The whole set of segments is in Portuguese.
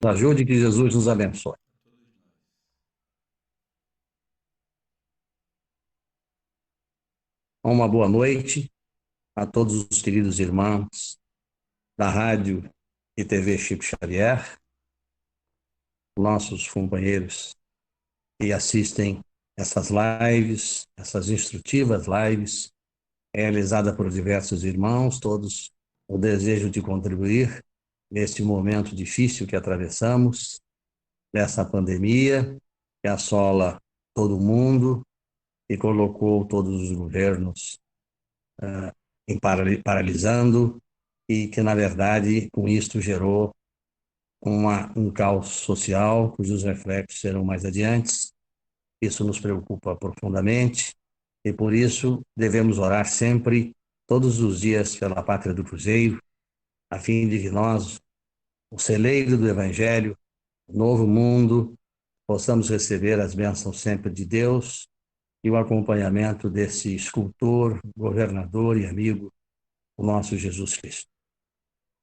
ajude, que Jesus nos abençoe. Uma boa noite a todos os queridos irmãos da Rádio e TV Chico Xavier, nossos companheiros que assistem essas lives, essas instrutivas lives, realizadas por diversos irmãos, todos o desejo de contribuir neste momento difícil que atravessamos, dessa pandemia que assola todo mundo e colocou todos os governos paralisando, e que, na verdade, com isto gerou um caos social, cujos reflexos serão mais adiante. Isso nos preocupa profundamente e, por isso, devemos orar sempre, todos os dias, pela pátria do Cruzeiro, a fim de que nós, o celeiro do Evangelho, o novo mundo, possamos receber as bênçãos sempre de Deus e o acompanhamento desse escultor, governador e amigo, o nosso Jesus Cristo.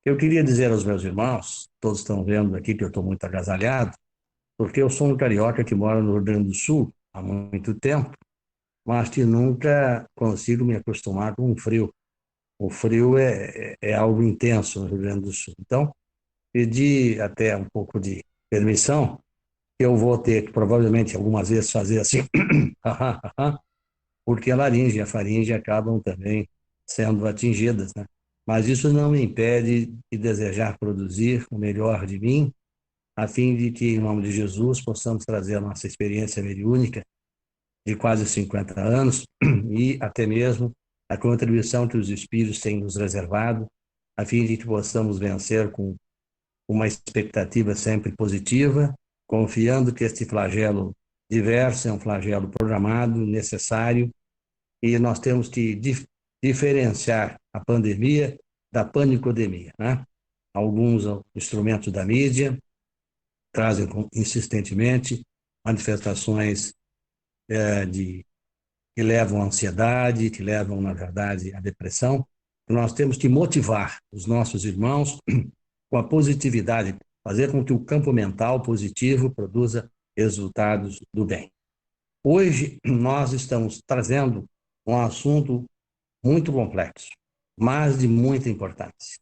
Eu queria dizer aos meus irmãos, todos estão vendo aqui que eu estou muito agasalhado, porque eu sou um carioca que mora no Rio Grande do Sul há muito tempo, mas que nunca consigo me acostumar com o frio. O frio é algo intenso no Rio Grande do Sul. Então, pedi até um pouco de permissão, que eu vou ter que provavelmente algumas vezes fazer assim, porque a laringe e a faringe acabam também sendo atingidas, né? Mas isso não me impede de desejar produzir o melhor de mim, a fim de que, em nome de Jesus, possamos trazer a nossa experiência mediúnica de quase 50 anos e até mesmo a contribuição que os Espíritos têm nos reservado, a fim de que possamos vencer com uma expectativa sempre positiva, confiando que este flagelo diverso é um flagelo programado, necessário, e nós temos que diferenciar a pandemia da panicodemia, né? Alguns instrumentos da mídia trazem insistentemente manifestações que levam à ansiedade, que levam, na verdade, à depressão. Nós temos que motivar os nossos irmãos com a positividade, fazer com que o campo mental positivo produza resultados do bem. Hoje, nós estamos trazendo um assunto muito complexo, mas de muita importância,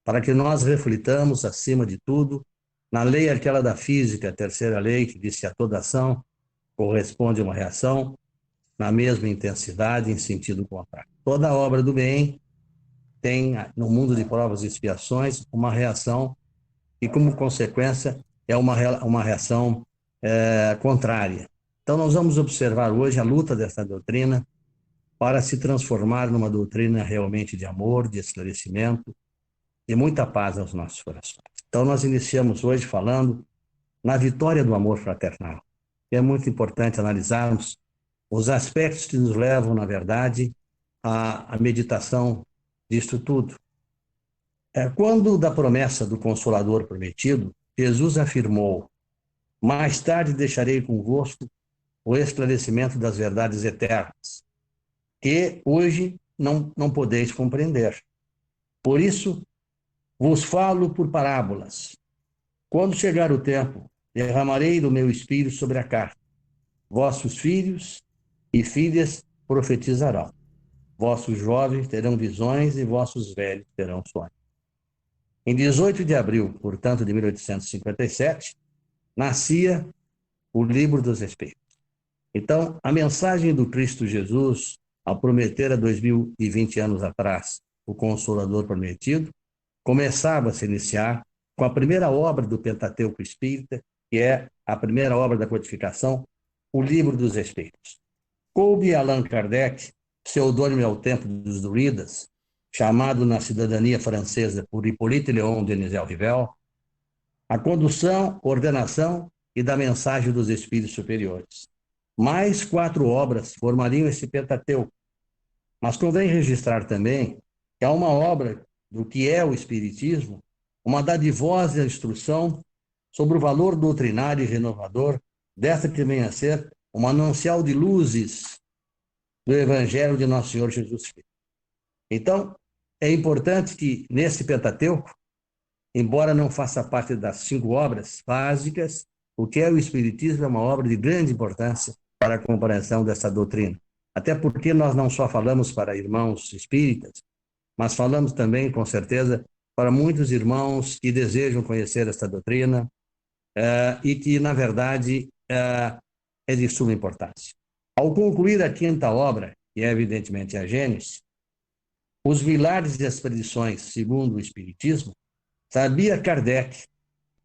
para que nós reflitamos, acima de tudo, na lei aquela da física, a terceira lei, que diz que a toda ação corresponde a uma reação na mesma intensidade, em sentido contrário. Toda obra do bem tem, no mundo de provas e expiações, uma reação e, como consequência, é uma reação contrária. Então, nós vamos observar hoje a luta dessa doutrina para se transformar numa doutrina realmente de amor, de esclarecimento, de muita paz aos nossos corações. Então, nós iniciamos hoje falando na vitória do amor fraternal. É muito importante analisarmos os aspectos que nos levam, na verdade, à meditação disto tudo. Quando da promessa do Consolador prometido, Jesus afirmou: mais tarde deixarei convosco o esclarecimento das verdades eternas, que hoje não podeis compreender. Por isso, vos falo por parábolas. Quando chegar o tempo, derramarei do meu espírito sobre a carne. Vossos filhos e filhas profetizarão. Vossos jovens terão visões e vossos velhos terão sonhos. Em 18 de abril, portanto, de 1857, nascia o Livro dos Espíritos. Então, a mensagem do Cristo Jesus, ao prometer há 2020 anos atrás o Consolador prometido, começava a se iniciar com a primeira obra do Pentateuco Espírita, que é a primeira obra da codificação, o Livro dos Espíritos. Coube a Allan Kardec, pseudônimo ao tempo dos Druidas, chamado na cidadania francesa por Hippolyte Léon Denisel Rivel, a condução, ordenação e da mensagem dos espíritos superiores. Mais 4 obras formariam esse Pentateuco, mas convém registrar também que há uma obra do que é o Espiritismo, uma dadivosa instrução sobre o valor doutrinário e renovador dessa que vem a ser o manancial de luzes do Evangelho de Nosso Senhor Jesus Cristo. Então, é importante que, nesse Pentateuco, embora não faça parte das 5 obras básicas, o que é o Espiritismo é uma obra de grande importância para a compreensão dessa doutrina. Até porque nós não só falamos para irmãos espíritas, mas falamos também, com certeza, para muitos irmãos que desejam conhecer esta doutrina e que, na verdade, é de suma importância. Ao concluir a 5ª obra, que é evidentemente a Gênesis, os milagres e as predições, segundo o Espiritismo, sabia Kardec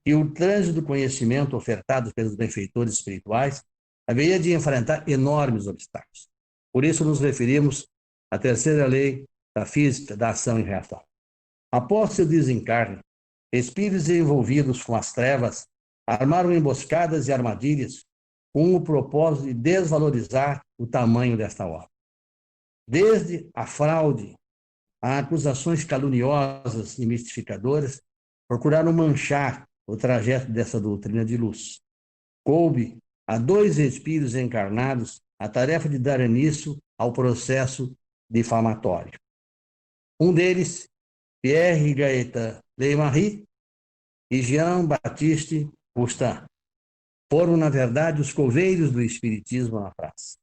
que o trânsito do conhecimento ofertado pelos benfeitores espirituais haveria de enfrentar enormes obstáculos. Por isso nos referimos à terceira lei da física da ação e reação. Após seu desencarne, espíritos envolvidos com as trevas armaram emboscadas e armadilhas com o propósito de desvalorizar o tamanho desta obra. Desde a fraude a acusações caluniosas e mistificadoras, procuraram manchar o trajeto dessa doutrina de luz. Coube a 2 espíritos encarnados a tarefa de dar início ao processo difamatório. Um deles, Pierre Gaëtan Leymarie e Jean-Baptiste Roustan, foram, na verdade, os coveiros do Espiritismo na praça.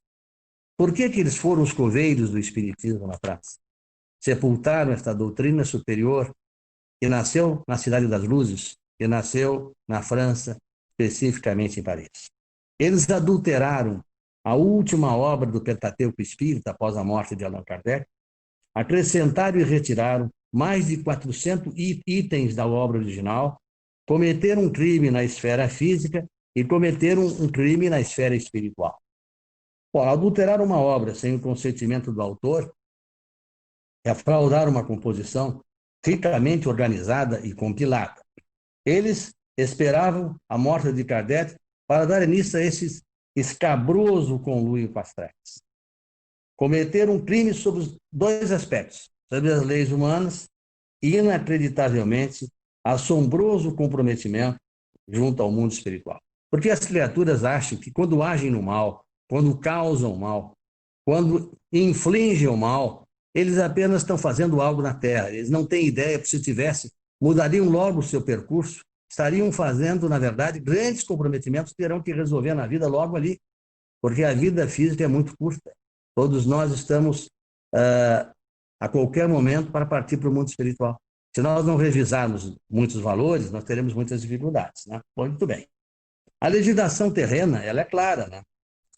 Por que eles foram os coveiros do Espiritismo na praça? Sepultaram esta doutrina superior que nasceu na Cidade das Luzes, que nasceu na França, especificamente em Paris. Eles adulteraram a última obra do Pentateuco Espírita após a morte de Allan Kardec, acrescentaram e retiraram mais de 400 itens da obra original, cometeram um crime na esfera física e cometeram um crime na esfera espiritual. Bom, adulterar uma obra sem o consentimento do autor é fraudar uma composição ricamente organizada e compilada. Eles esperavam a morte de Kardec para dar início a esse escabroso conluio com as trevas. Cometeram um crime sobre 2 aspectos, sobre as leis humanas e, inacreditavelmente, assombroso comprometimento junto ao mundo espiritual. Porque as criaturas acham que quando agem no mal, quando causam o mal, quando infligem o mal, eles apenas estão fazendo algo na Terra. Eles não têm ideia, porque se tivessem, mudariam logo o seu percurso, estariam fazendo, na verdade, grandes comprometimentos que terão que resolver na vida logo ali, porque a vida física é muito curta. Todos nós estamos, a qualquer momento, para partir para o mundo espiritual. Se nós não revisarmos muitos valores, nós teremos muitas dificuldades, né? Muito bem. A legislação terrena, ela é clara, né?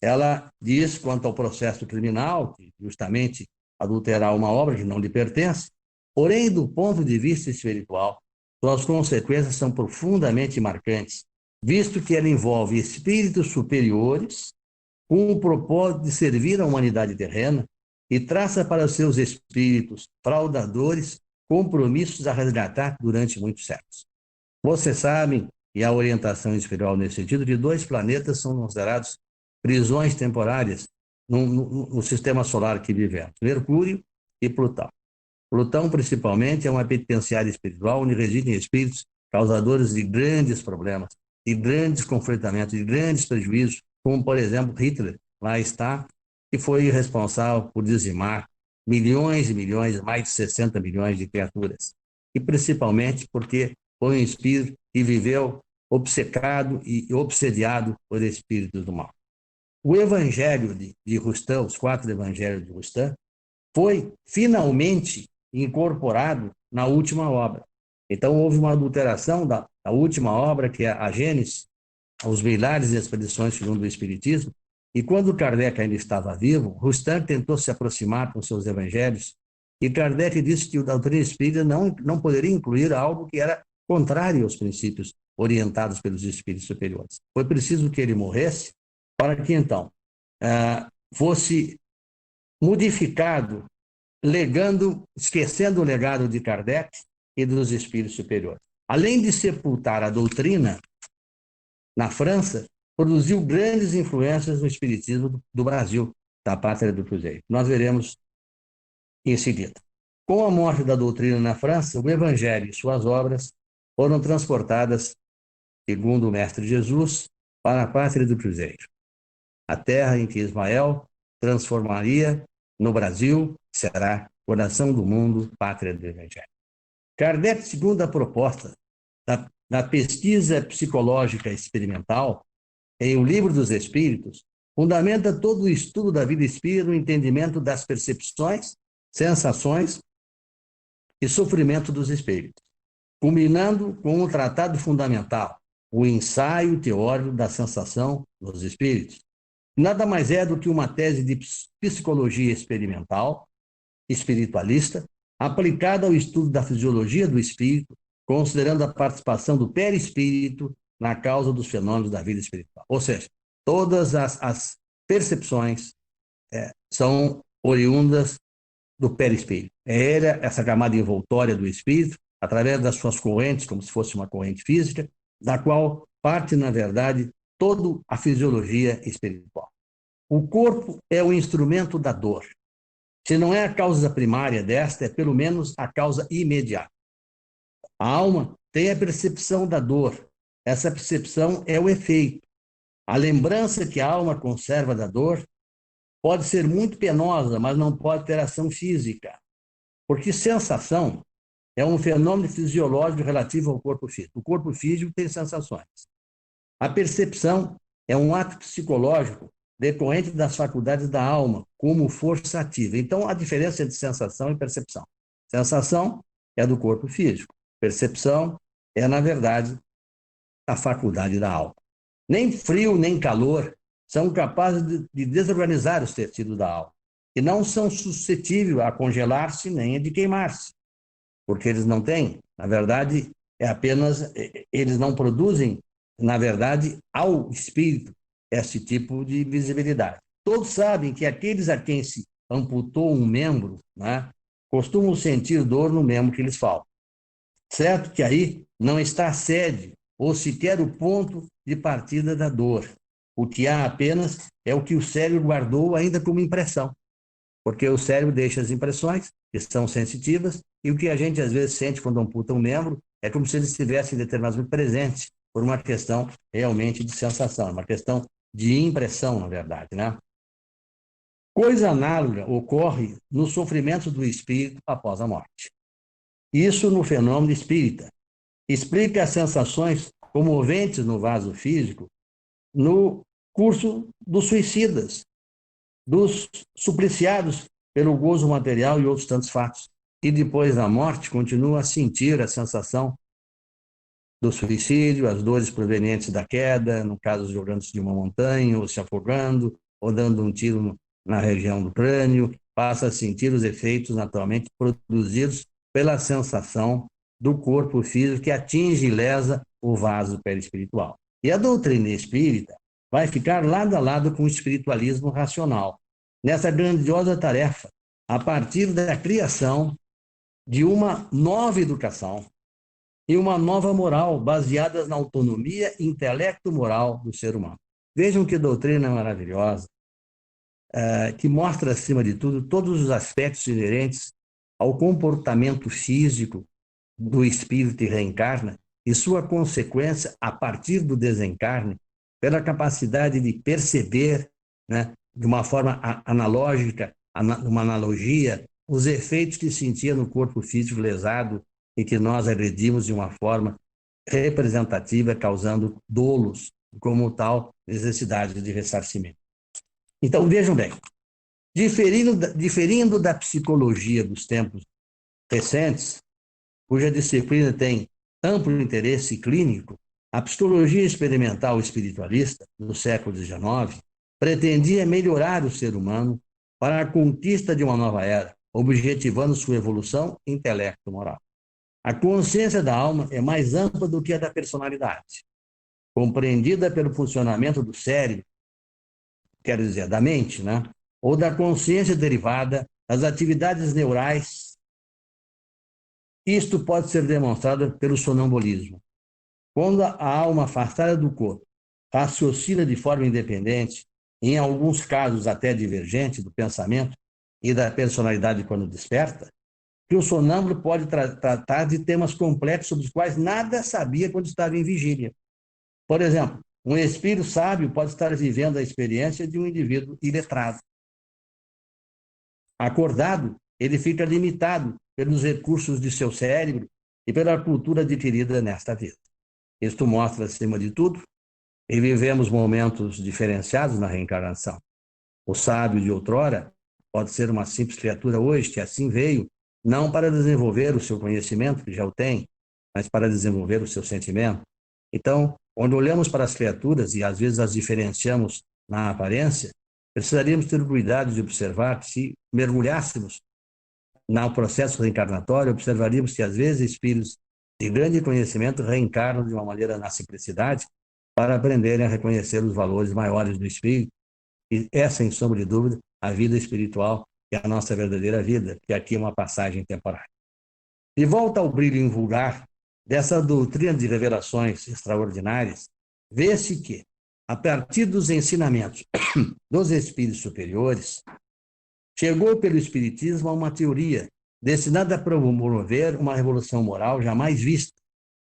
Ela diz quanto ao processo criminal, que justamente adulterar uma obra que não lhe pertence, porém, do ponto de vista espiritual, suas consequências são profundamente marcantes, visto que ela envolve espíritos superiores com o propósito de servir a humanidade terrena e traça para seus espíritos fraudadores compromissos a resgatar durante muitos séculos. Vocês sabem, e a orientação espiritual nesse sentido, de 2 planetas são considerados prisões temporárias no sistema solar que vivemos, Mercúrio e Plutão. Plutão, principalmente, é uma penitenciária espiritual onde residem espíritos causadores de grandes problemas, de grandes conflitamentos, de grandes prejuízos, como, por exemplo, Hitler, lá está, que foi responsável por dizimar milhões e milhões, mais de 60 milhões de criaturas. E principalmente porque foi um espírito que viveu obcecado e obsediado por espíritos do mal. O Evangelho de Roustan, os 4 Evangelhos de Roustan, foi finalmente incorporado na última obra. Então, houve uma adulteração da última obra, que é a Gênesis, os milagres e as predições segundo o Espiritismo, e quando Kardec ainda estava vivo, Roustan tentou se aproximar com seus evangelhos, e Kardec disse que a doutrina espírita não poderia incluir algo que era contrário aos princípios orientados pelos espíritos superiores. Foi preciso que ele morresse para que, então, fosse modificado, esquecendo o legado de Kardec e dos espíritos superiores. Além de sepultar a doutrina na França, produziu grandes influências no espiritismo do Brasil, da pátria do Cruzeiro. Nós veremos em seguida. Com a morte da doutrina na França, o Evangelho e suas obras foram transportadas, segundo o Mestre Jesus, para a pátria do Cruzeiro, a terra em que Ismael transformaria no Brasil, será coração do mundo, pátria do Evangelho. Kardec, segundo a proposta da pesquisa psicológica experimental, em O Livro dos Espíritos, fundamenta todo o estudo da vida espírita no entendimento das percepções, sensações e sofrimento dos espíritos, culminando com um tratado fundamental, o ensaio teórico da sensação dos espíritos. Nada mais é do que uma tese de psicologia experimental, espiritualista, aplicada ao estudo da fisiologia do espírito, considerando a participação do perispírito na causa dos fenômenos da vida espiritual. Ou seja, todas as percepções são oriundas do perispírito. É essa camada envoltória do espírito, através das suas correntes, como se fosse uma corrente física, da qual parte, na verdade, toda a fisiologia espiritual. O corpo é o instrumento da dor. Se não é a causa primária desta, é pelo menos a causa imediata. A alma tem a percepção da dor. Essa percepção é o efeito. A lembrança que a alma conserva da dor pode ser muito penosa, mas não pode ter ação física. Porque sensação é um fenômeno fisiológico relativo ao corpo físico. O corpo físico tem sensações. A percepção é um ato psicológico decorrente das faculdades da alma, como força ativa. Então, a diferença entre sensação e percepção. Sensação é do corpo físico. Percepção é, na verdade, a faculdade da alma. Nem frio, nem calor são capazes de desorganizar os tecidos da alma, e não são suscetíveis a congelar-se nem a de queimar-se, porque eles não têm, na verdade, eles não produzem, na verdade, ao espírito esse tipo de visibilidade. Todos sabem que aqueles a quem se amputou um membro, né, costumam sentir dor no membro que lhes falta. Certo que aí não está a sede ou sequer o ponto de partida da dor. O que há apenas é o que o cérebro guardou ainda como impressão, porque o cérebro deixa as impressões, que são sensitivas, e o que a gente às vezes sente quando amputa um membro é como se ele estivesse em determinado momento presente, por uma questão realmente de sensação, uma questão de impressão, na verdade, né? Coisa análoga ocorre no sofrimento do espírito após a morte. Isso no fenômeno espírita. Explica as sensações comoventes no vaso físico no curso dos suicidas, dos supliciados pelo gozo material e outros tantos fatos. E depois da morte continua a sentir a sensação do suicídio, as dores provenientes da queda, no caso jogando-se de uma montanha, ou se afogando, ou dando um tiro na região do crânio, passa a sentir os efeitos naturalmente produzidos pela sensação do corpo físico que atinge e lesa o vaso perispiritual. E a doutrina espírita vai ficar lado a lado com o espiritualismo racional, nessa grandiosa tarefa, a partir da criação de uma nova educação e uma nova moral baseadas na autonomia intelecto-moral do ser humano. Vejam que doutrina maravilhosa, que mostra, acima de tudo, todos os aspectos inerentes ao comportamento físico do espírito que reencarna e sua consequência a partir do desencarne, pela capacidade de perceber, né, de uma forma analógica, uma analogia, os efeitos que sentia no corpo físico lesado e que nós agredimos de uma forma representativa, causando dolos, como tal necessidade de ressarcimento. Então, vejam bem, diferindo da psicologia dos tempos recentes, cuja disciplina tem amplo interesse clínico, a psicologia experimental espiritualista do século XIX pretendia melhorar o ser humano para a conquista de uma nova era, objetivando sua evolução intelecto-moral. A consciência da alma é mais ampla do que a da personalidade, compreendida pelo funcionamento do cérebro, quer dizer, da mente, né? Ou da consciência derivada das atividades neurais. Isto pode ser demonstrado pelo sonambulismo. Quando a alma afastada do corpo raciocina de forma independente, em alguns casos até divergente do pensamento e da personalidade quando desperta, que o sonâmbulo pode tratar de temas complexos sobre os quais nada sabia quando estava em vigília. Por exemplo, um espírito sábio pode estar vivendo a experiência de um indivíduo iletrado. Acordado, ele fica limitado pelos recursos de seu cérebro e pela cultura adquirida nesta vida. Isto mostra, acima de tudo, que vivemos momentos diferenciados na reencarnação. O sábio de outrora pode ser uma simples criatura hoje, que assim veio, não para desenvolver o seu conhecimento, que já o tem, mas para desenvolver o seu sentimento. Então, quando olhamos para as criaturas e às vezes as diferenciamos na aparência, precisaríamos ter cuidado de observar que, se mergulhássemos no processo reencarnatório, observaríamos que às vezes espíritos de grande conhecimento reencarnam de uma maneira na simplicidade para aprenderem a reconhecer os valores maiores do espírito. E é, sem sombra de dúvida, a vida espiritual, que é a nossa verdadeira vida, que aqui é uma passagem temporária. De volta ao brilho invulgar dessa doutrina de revelações extraordinárias, vê-se que, a partir dos ensinamentos dos espíritos superiores, chegou pelo Espiritismo a uma teoria destinada a promover uma revolução moral jamais vista,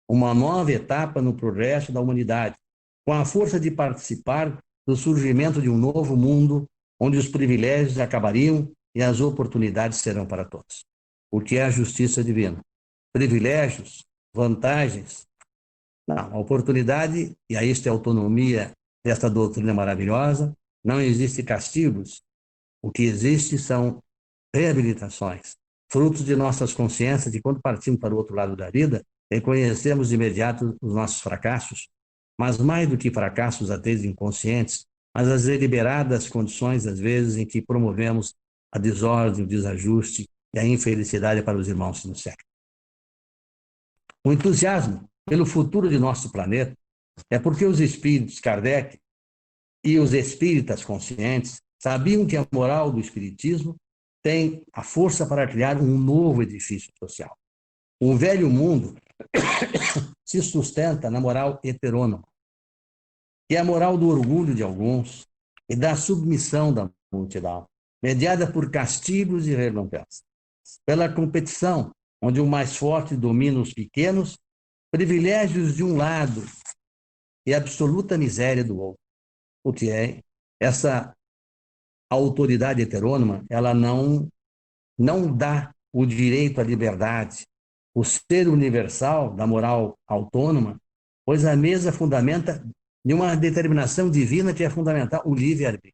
uma nova etapa no progresso da humanidade, com a força de participar do surgimento de um novo mundo, onde os privilégios acabariam e as oportunidades serão para todos. O que é a justiça divina? Privilégios, vantagens? Não, a oportunidade, e aí está a autonomia desta doutrina maravilhosa, não existe castigos. O que existe são reabilitações, frutos de nossas consciências, de quando partimos para o outro lado da vida, reconhecemos de imediato os nossos fracassos, mas mais do que fracassos, às vezes inconscientes, mas as deliberadas condições, às vezes, em que promovemos a desordem, o desajuste e a infelicidade para os irmãos que nos cercam. O entusiasmo pelo futuro de nosso planeta é porque os espíritos Kardec e os espíritas conscientes sabiam que a moral do espiritismo tem a força para criar um novo edifício social. O velho mundo se sustenta na moral heterônoma, que é a moral do orgulho de alguns e da submissão da multidão, mediada por castigos e recompensas, pela competição, onde o mais forte domina os pequenos, privilégios de um lado e absoluta miséria do outro. O que é essa autoridade heterônoma? Ela não dá o direito à liberdade, o ser universal da moral autônoma, pois a mesa fundamenta de uma determinação divina que é fundamental, o livre-arbítrio.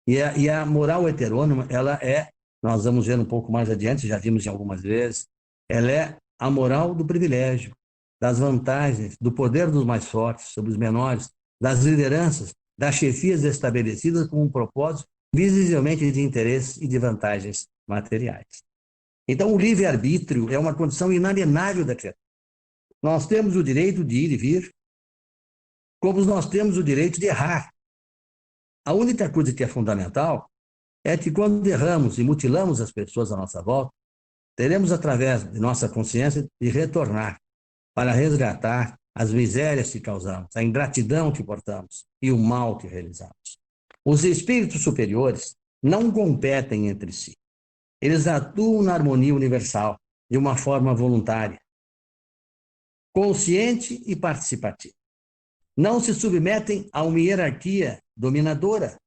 E a moral heterônoma, ela é, nós vamos ver um pouco mais adiante, já vimos em algumas vezes, ela é a moral do privilégio, das vantagens, do poder dos mais fortes sobre os menores, das lideranças, das chefias estabelecidas com um propósito visivelmente de interesses e de vantagens materiais. Então, o livre-arbítrio é uma condição inalienável da criatura. Nós temos o direito de ir e vir, como nós temos o direito de errar. A única coisa que é fundamental é que, quando erramos e mutilamos as pessoas à nossa volta, teremos, através de nossa consciência, de retornar para resgatar as misérias que causamos, a ingratidão que portamos e o mal que realizamos. Os espíritos superiores não competem entre si. Eles atuam na harmonia universal, de uma forma voluntária, consciente e participativa. Não se submetem a uma hierarquia dominadora,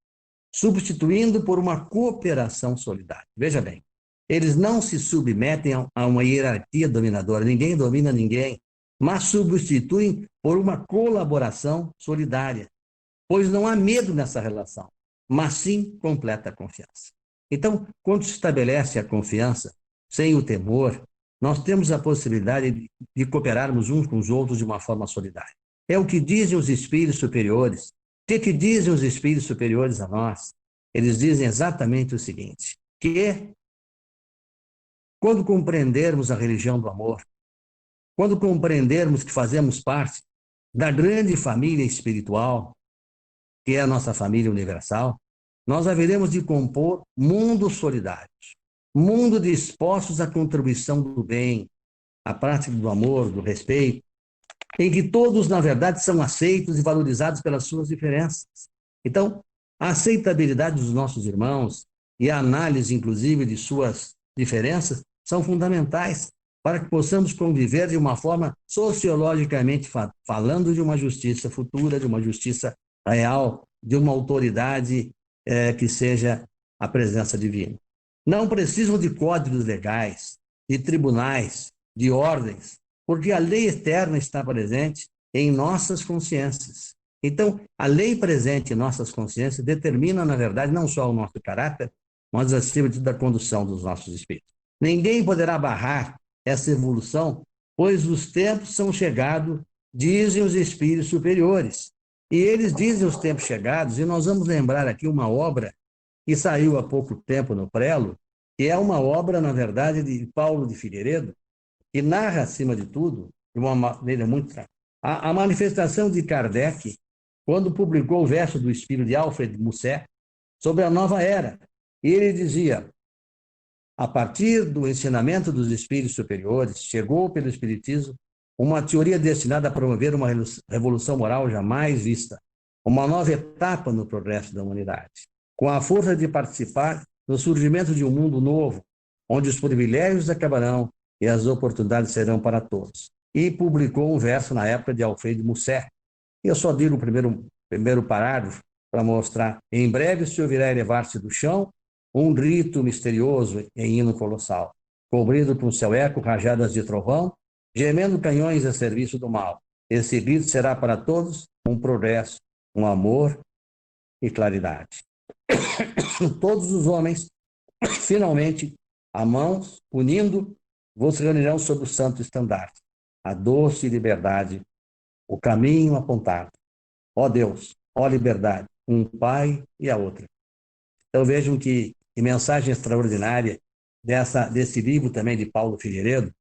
substituindo por uma cooperação solidária. Veja bem, eles não se submetem a uma hierarquia dominadora, ninguém domina ninguém, mas substituem por uma colaboração solidária, pois não há medo nessa relação, mas sim completa confiança. Então, quando se estabelece a confiança, sem o temor, nós temos a possibilidade de cooperarmos uns com os outros de uma forma solidária. É o que dizem os espíritos superiores. O que dizem os espíritos superiores a nós? Eles dizem exatamente o seguinte, que quando compreendermos a religião do amor, quando compreendermos que fazemos parte da grande família espiritual, que é a nossa família universal, nós haveremos de compor mundos solidários, mundo dispostos à contribuição do bem, à prática do amor, do respeito, em que todos, na verdade, são aceitos e valorizados pelas suas diferenças. Então, a aceitabilidade dos nossos irmãos e a análise, inclusive, de suas diferenças são fundamentais para que possamos conviver de uma forma sociologicamente falando, de uma justiça futura, de uma justiça real, de uma autoridade que seja a presença divina. Não precisam de códigos legais, de tribunais, de ordens, porque a lei eterna está presente em nossas consciências. Então, a lei presente em nossas consciências determina, na verdade, não só o nosso caráter, mas, acima de tudo, a condução dos nossos espíritos. Ninguém poderá barrar essa evolução, pois os tempos são chegados, dizem os espíritos superiores. E eles dizem os tempos chegados, e nós vamos lembrar aqui uma obra que saiu há pouco tempo no Prelo, que é uma obra, na verdade, de Paulo de Figueiredo, que narra, acima de tudo, de uma maneira muito... A manifestação de Kardec, quando publicou o verso do Espírito de Alfred Musset sobre a nova era. E ele dizia, a partir do ensinamento dos espíritos superiores, chegou pelo Espiritismo uma teoria destinada a promover uma revolução moral jamais vista, uma nova etapa no progresso da humanidade, com a força de participar no surgimento de um mundo novo, onde os privilégios acabarão e as oportunidades serão para todos. E publicou um verso na época de Alfred Musset. Eu só digo o primeiro parágrafo para mostrar. Em breve se ouvirá elevar-se do chão um grito misterioso em hino colossal, cobrido por um céu eco, rajadas de trovão, gemendo canhões a serviço do mal. Esse grito será para todos um progresso, um amor e claridade. Todos os homens, finalmente, a mãos unindo, vos reunirão sob o santo estandarte, a doce liberdade, o caminho apontado. Ó Deus, ó liberdade, um Pai e a outra. Então vejam que mensagem extraordinária desse livro também de Paulo Figueiredo,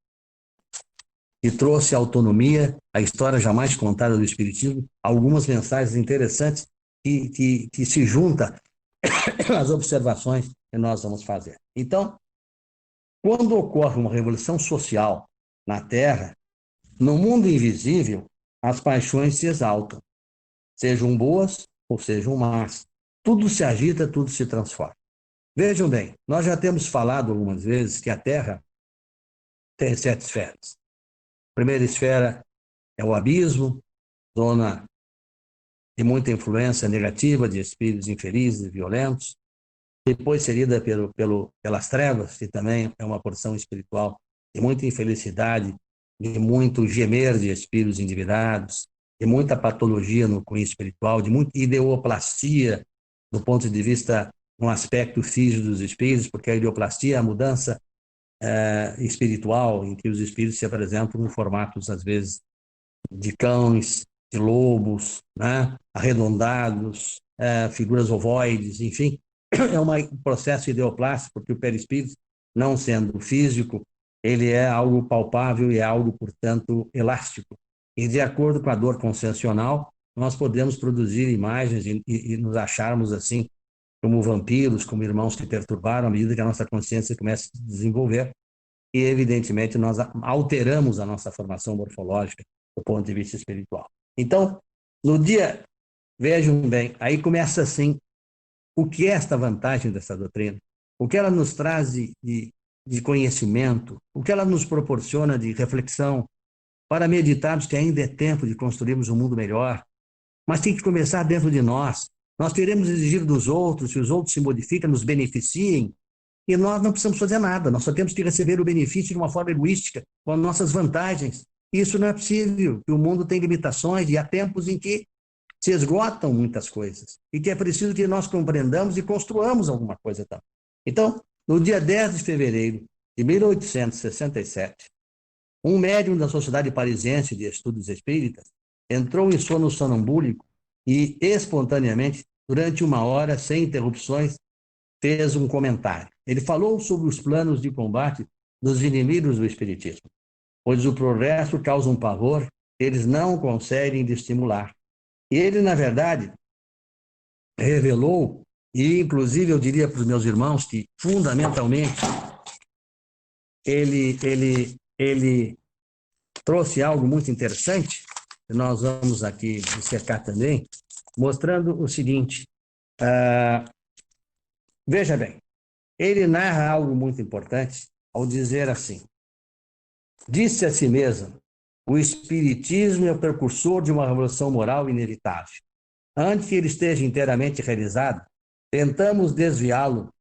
que trouxe a autonomia, a história jamais contada do Espiritismo, algumas mensagens interessantes que se juntam às observações que nós vamos fazer. Então, quando ocorre uma revolução social na Terra, no mundo invisível, as paixões se exaltam, sejam boas ou sejam más. Tudo se agita, tudo se transforma. Vejam bem, nós já temos falado algumas vezes que a Terra tem 7 esferas. A primeira esfera é o abismo, zona de muita influência negativa de espíritos infelizes e violentos. Depois seguida pelas trevas, que também é uma porção espiritual de muita infelicidade, de muito gemer de espíritos endividados, de muita patologia no cunho espiritual, de muita ideoplastia do ponto de vista um aspecto físico dos espíritos, porque a ideoplastia é a mudança espiritual, em que os espíritos se apresentam em formatos, às vezes, de cães, de lobos, né? Arredondados, figuras ovoides, enfim. É um processo ideoplástico, porque o perispírito, não sendo físico, ele é algo palpável e é algo, portanto, elástico. E, de acordo com a dor consciencial, nós podemos produzir imagens e nos acharmos assim, como vampiros, como irmãos que perturbaram, à medida que a nossa consciência começa a se desenvolver. E, evidentemente, nós alteramos a nossa formação morfológica do ponto de vista espiritual. Então, vejam bem, aí começa assim, o que é esta vantagem dessa doutrina? O que ela nos traz de conhecimento? O que ela nos proporciona de reflexão para meditarmos que ainda é tempo de construirmos um mundo melhor? Mas tem que começar dentro de nós. Nós queremos exigir dos outros, que os outros se modifiquem, nos beneficiem, e nós não precisamos fazer nada, nós só temos que receber o benefício de uma forma egoística, com as nossas vantagens. Isso não é possível, que o mundo tem limitações e há tempos em que se esgotam muitas coisas, e que é preciso que nós compreendamos e construamos alguma coisa também. Então, no dia 10 de fevereiro de 1867, um médium da Sociedade Parisiense de Estudos Espíritas entrou em sono sonambúlico e, espontaneamente, durante 1 hora, sem interrupções, fez um comentário. Ele falou sobre os planos de combate dos inimigos do Espiritismo, pois o progresso causa um pavor que eles não conseguem estimular. E ele, na verdade, revelou, e inclusive eu diria para os meus irmãos que, fundamentalmente, ele trouxe algo muito interessante, que nós vamos aqui dissecar também, mostrando o seguinte, veja bem, ele narra algo muito importante ao dizer assim, disse a si mesmo, o Espiritismo é o precursor de uma revolução moral inevitável. Antes que ele esteja inteiramente realizado, tentamos desviá-lo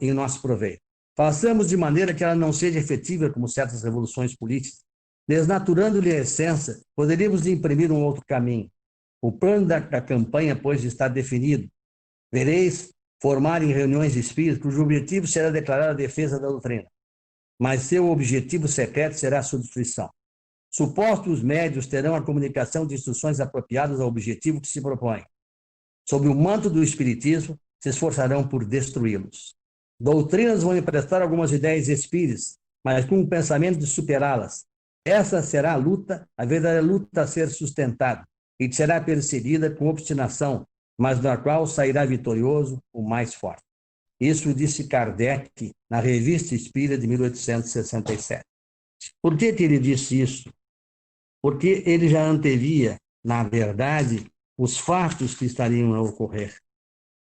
em nosso proveito. Façamos de maneira que ela não seja efetiva como certas revoluções políticas. Desnaturando-lhe a essência, poderíamos imprimir um outro caminho. O plano da campanha, pois, está definido. Vereis formar em reuniões de espíritos, cujo objetivo será declarar a defesa da doutrina, mas seu objetivo secreto será a sua destruição. Supostos médios terão a comunicação de instruções apropriadas ao objetivo que se propõe. Sob o manto do espiritismo, se esforçarão por destruí-los. Doutrinas vão emprestar algumas ideias espíritas, mas com o pensamento de superá-las. Essa será a luta, a verdadeira luta a ser sustentada, e será perseguida com obstinação, mas na qual sairá vitorioso o mais forte. Isso disse Kardec na Revista Espírita de 1867. Por que ele disse isso? Porque ele já antevia, na verdade, os fatos que estariam a ocorrer,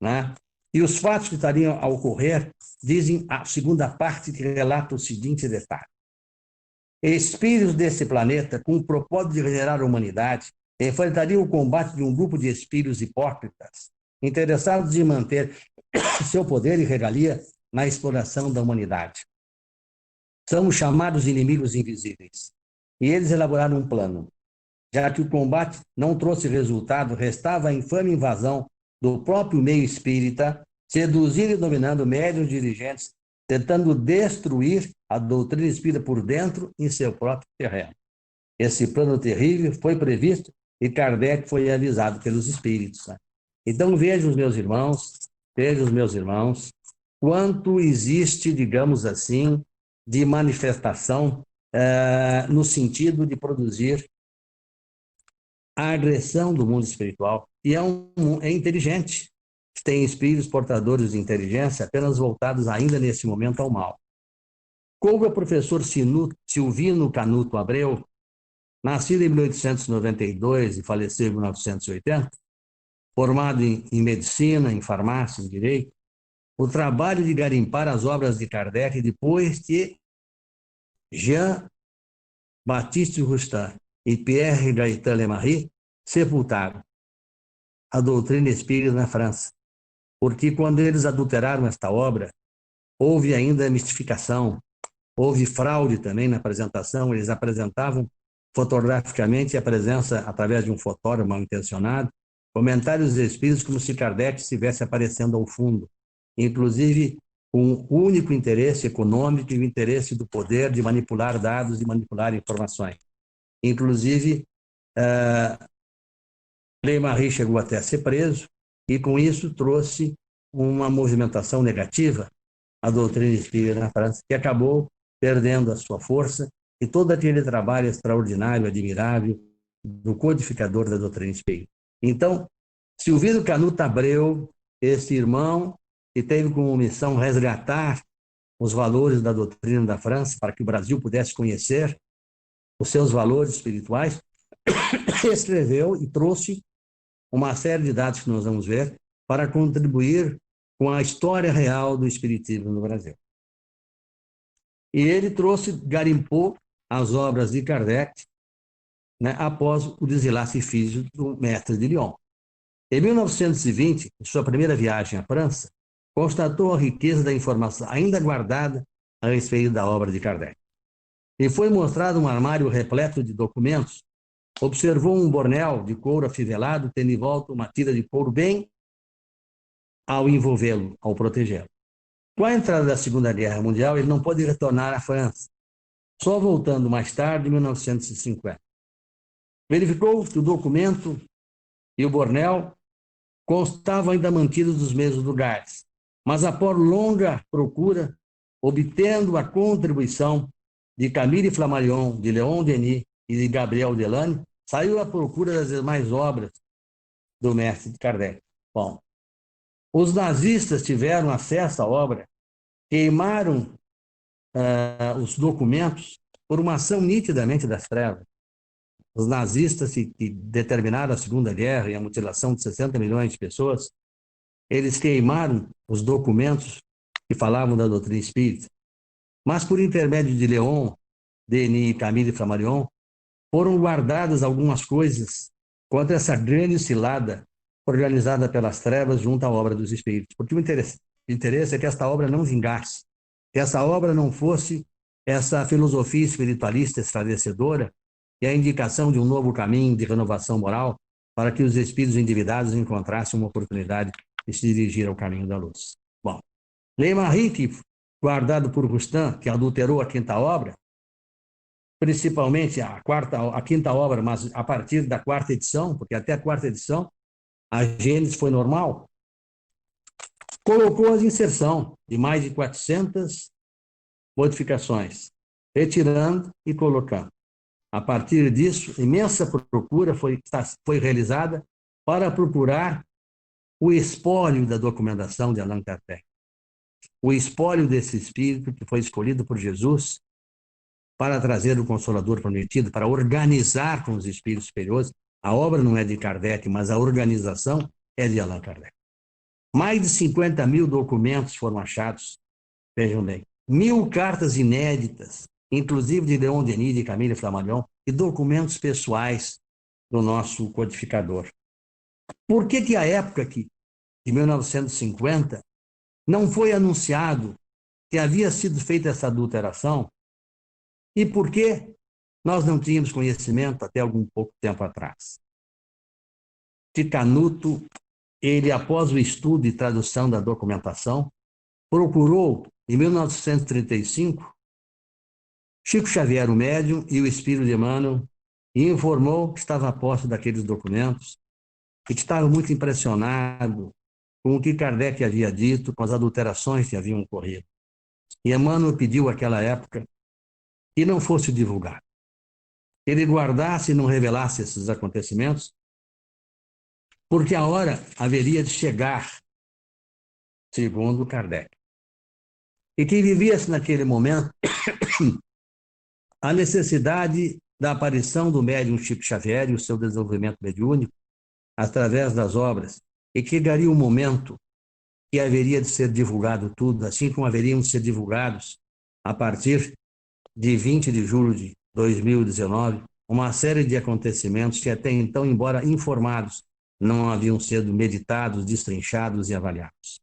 né? E os fatos que estariam a ocorrer dizem a segunda parte que relata o seguinte detalhe. Espíritos desse planeta, com o propósito de regenerar a humanidade, enfrentariam o combate de um grupo de espíritos hipócritas, interessados em manter seu poder e regalia na exploração da humanidade. São os chamados inimigos invisíveis. E eles elaboraram um plano. Já que o combate não trouxe resultado, restava a infame invasão do próprio meio espírita, seduzindo e dominando médiuns dirigentes, tentando destruir a doutrina espírita por dentro em seu próprio terreno. Esse plano terrível foi previsto e Kardec foi avisado pelos espíritos. Né? Então vejam os meus irmãos, quanto existe, digamos assim, de manifestação no sentido de produzir a agressão do mundo espiritual. E é inteligente. Tem espíritos portadores de inteligência apenas voltados ainda nesse momento ao mal. Coube ao professor Silvino Canuto Abreu, nascido em 1892 e faleceu em 1980, formado em medicina, em farmácia, em direito, o trabalho de garimpar as obras de Kardec depois que Jean-Baptiste Roustan e Pierre Gaëtan Lemarie sepultaram a doutrina espírita na França. Porque quando eles adulteraram esta obra, houve ainda mistificação, houve fraude também na apresentação, eles apresentavam fotograficamente a presença, através de um fotógrafo mal intencionado, comentários espíritos como se Kardec estivesse aparecendo ao fundo, inclusive com o único interesse econômico e o interesse do poder de manipular dados e manipular informações. Inclusive, Lemarie chegou até a ser preso, e com isso trouxe uma movimentação negativa à doutrina espírita na França, que acabou perdendo a sua força e todo aquele trabalho extraordinário, admirável, do codificador da doutrina espírita. Então, Silvino Canuto Abreu, esse irmão que teve como missão resgatar os valores da doutrina da França para que o Brasil pudesse conhecer os seus valores espirituais, escreveu e trouxe uma série de dados que nós vamos ver para contribuir com a história real do espiritismo no Brasil. E ele garimpou as obras de Kardec, né, após o desenlace físico do mestre de Lyon. Em 1920, em sua primeira viagem à França, constatou a riqueza da informação ainda guardada a respeito da obra de Kardec. E foi mostrado um armário repleto de documentos. Observou um bornel de couro afivelado, tendo em volta uma tira de couro bem ao envolvê-lo, ao protegê-lo. Com a entrada da Segunda Guerra Mundial, ele não pôde retornar à França, só voltando mais tarde, em 1950. Verificou que o documento e o bornel constavam ainda mantidos nos mesmos lugares, mas após longa procura, obtendo a contribuição de Camille Flammarion, de Léon Denis e de Gabriel Delany, saiu à procura das demais obras do mestre de Kardec. Bom, os nazistas tiveram acesso à obra, queimaram os documentos por uma ação nitidamente das trevas. Os nazistas que determinaram a Segunda Guerra e a mutilação de 60 milhões de pessoas, eles queimaram os documentos que falavam da doutrina espírita. Mas por intermédio de Léon Denis e Camille Flammarion, foram guardadas algumas coisas contra essa grande cilada organizada pelas trevas junto à obra dos espíritos. Porque o interesse é que esta obra não vingasse, que essa obra não fosse essa filosofia espiritualista esclarecedora e a indicação de um novo caminho de renovação moral para que os espíritos endividados encontrassem uma oportunidade de se dirigir ao caminho da luz. Bom, Le-Marie, que, guardado por Roustan, que adulterou a quinta obra, principalmente a quinta obra, mas a partir da quarta edição, porque até a quarta edição a Gênesis foi normal, colocou a inserção de mais de 400 modificações, retirando e colocando. A partir disso, imensa procura foi realizada para procurar o espólio da documentação de Allan Kardec. O espólio desse espírito que foi escolhido por Jesus para trazer o Consolador prometido, para organizar com os espíritos superiores. A obra não é de Kardec, mas a organização é de Allan Kardec. Mais de 50 mil documentos foram achados, vejam bem, 1000 cartas inéditas, inclusive de Leon Denis, de Camille Flammarion, e documentos pessoais do nosso codificador. Por que a época de 1950 não foi anunciado que havia sido feita essa adulteração? E por que nós não tínhamos conhecimento até algum pouco tempo atrás? De Canuto, ele, após o estudo e tradução da documentação, procurou, em 1935, Chico Xavier, o médium, e o espírito de Emmanuel, e informou que estava a posse daqueles documentos e que estava muito impressionado com o que Kardec havia dito, com as adulterações que haviam ocorrido. E Emmanuel pediu, àquela época, que não fosse divulgado. Ele guardasse e não revelasse esses acontecimentos, porque a hora haveria de chegar, segundo Kardec. E que vivia-se naquele momento a necessidade da aparição do médium Chico Xavier e o seu desenvolvimento mediúnico através das obras, e que chegaria um momento que haveria de ser divulgado tudo, assim como haveriam de ser divulgados, a partir de 20 de julho de 2019, uma série de acontecimentos que até então, embora informados, não haviam sido meditados, destrinchados e avaliados.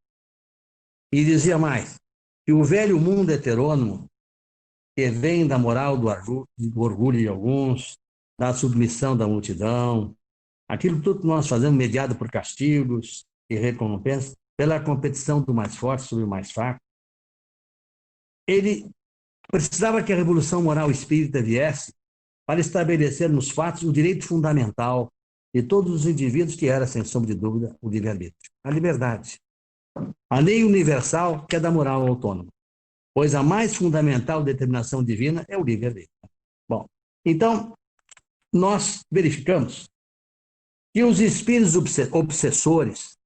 E dizia mais, que o velho mundo heterônomo, que vem da moral do orgulho de alguns, da submissão da multidão, aquilo tudo que nós fazemos mediado por castigos e recompensas, pela competição do mais forte sobre o mais fraco, ele precisava que a revolução moral espírita viesse para estabelecer nos fatos o direito fundamental de todos os indivíduos, que era, sem sombra de dúvida, o livre-arbítrio, a liberdade. A lei universal, que é da moral autônoma, pois a mais fundamental determinação divina é o livre-arbítrio. Bom, então, nós verificamos que os espíritos obsessores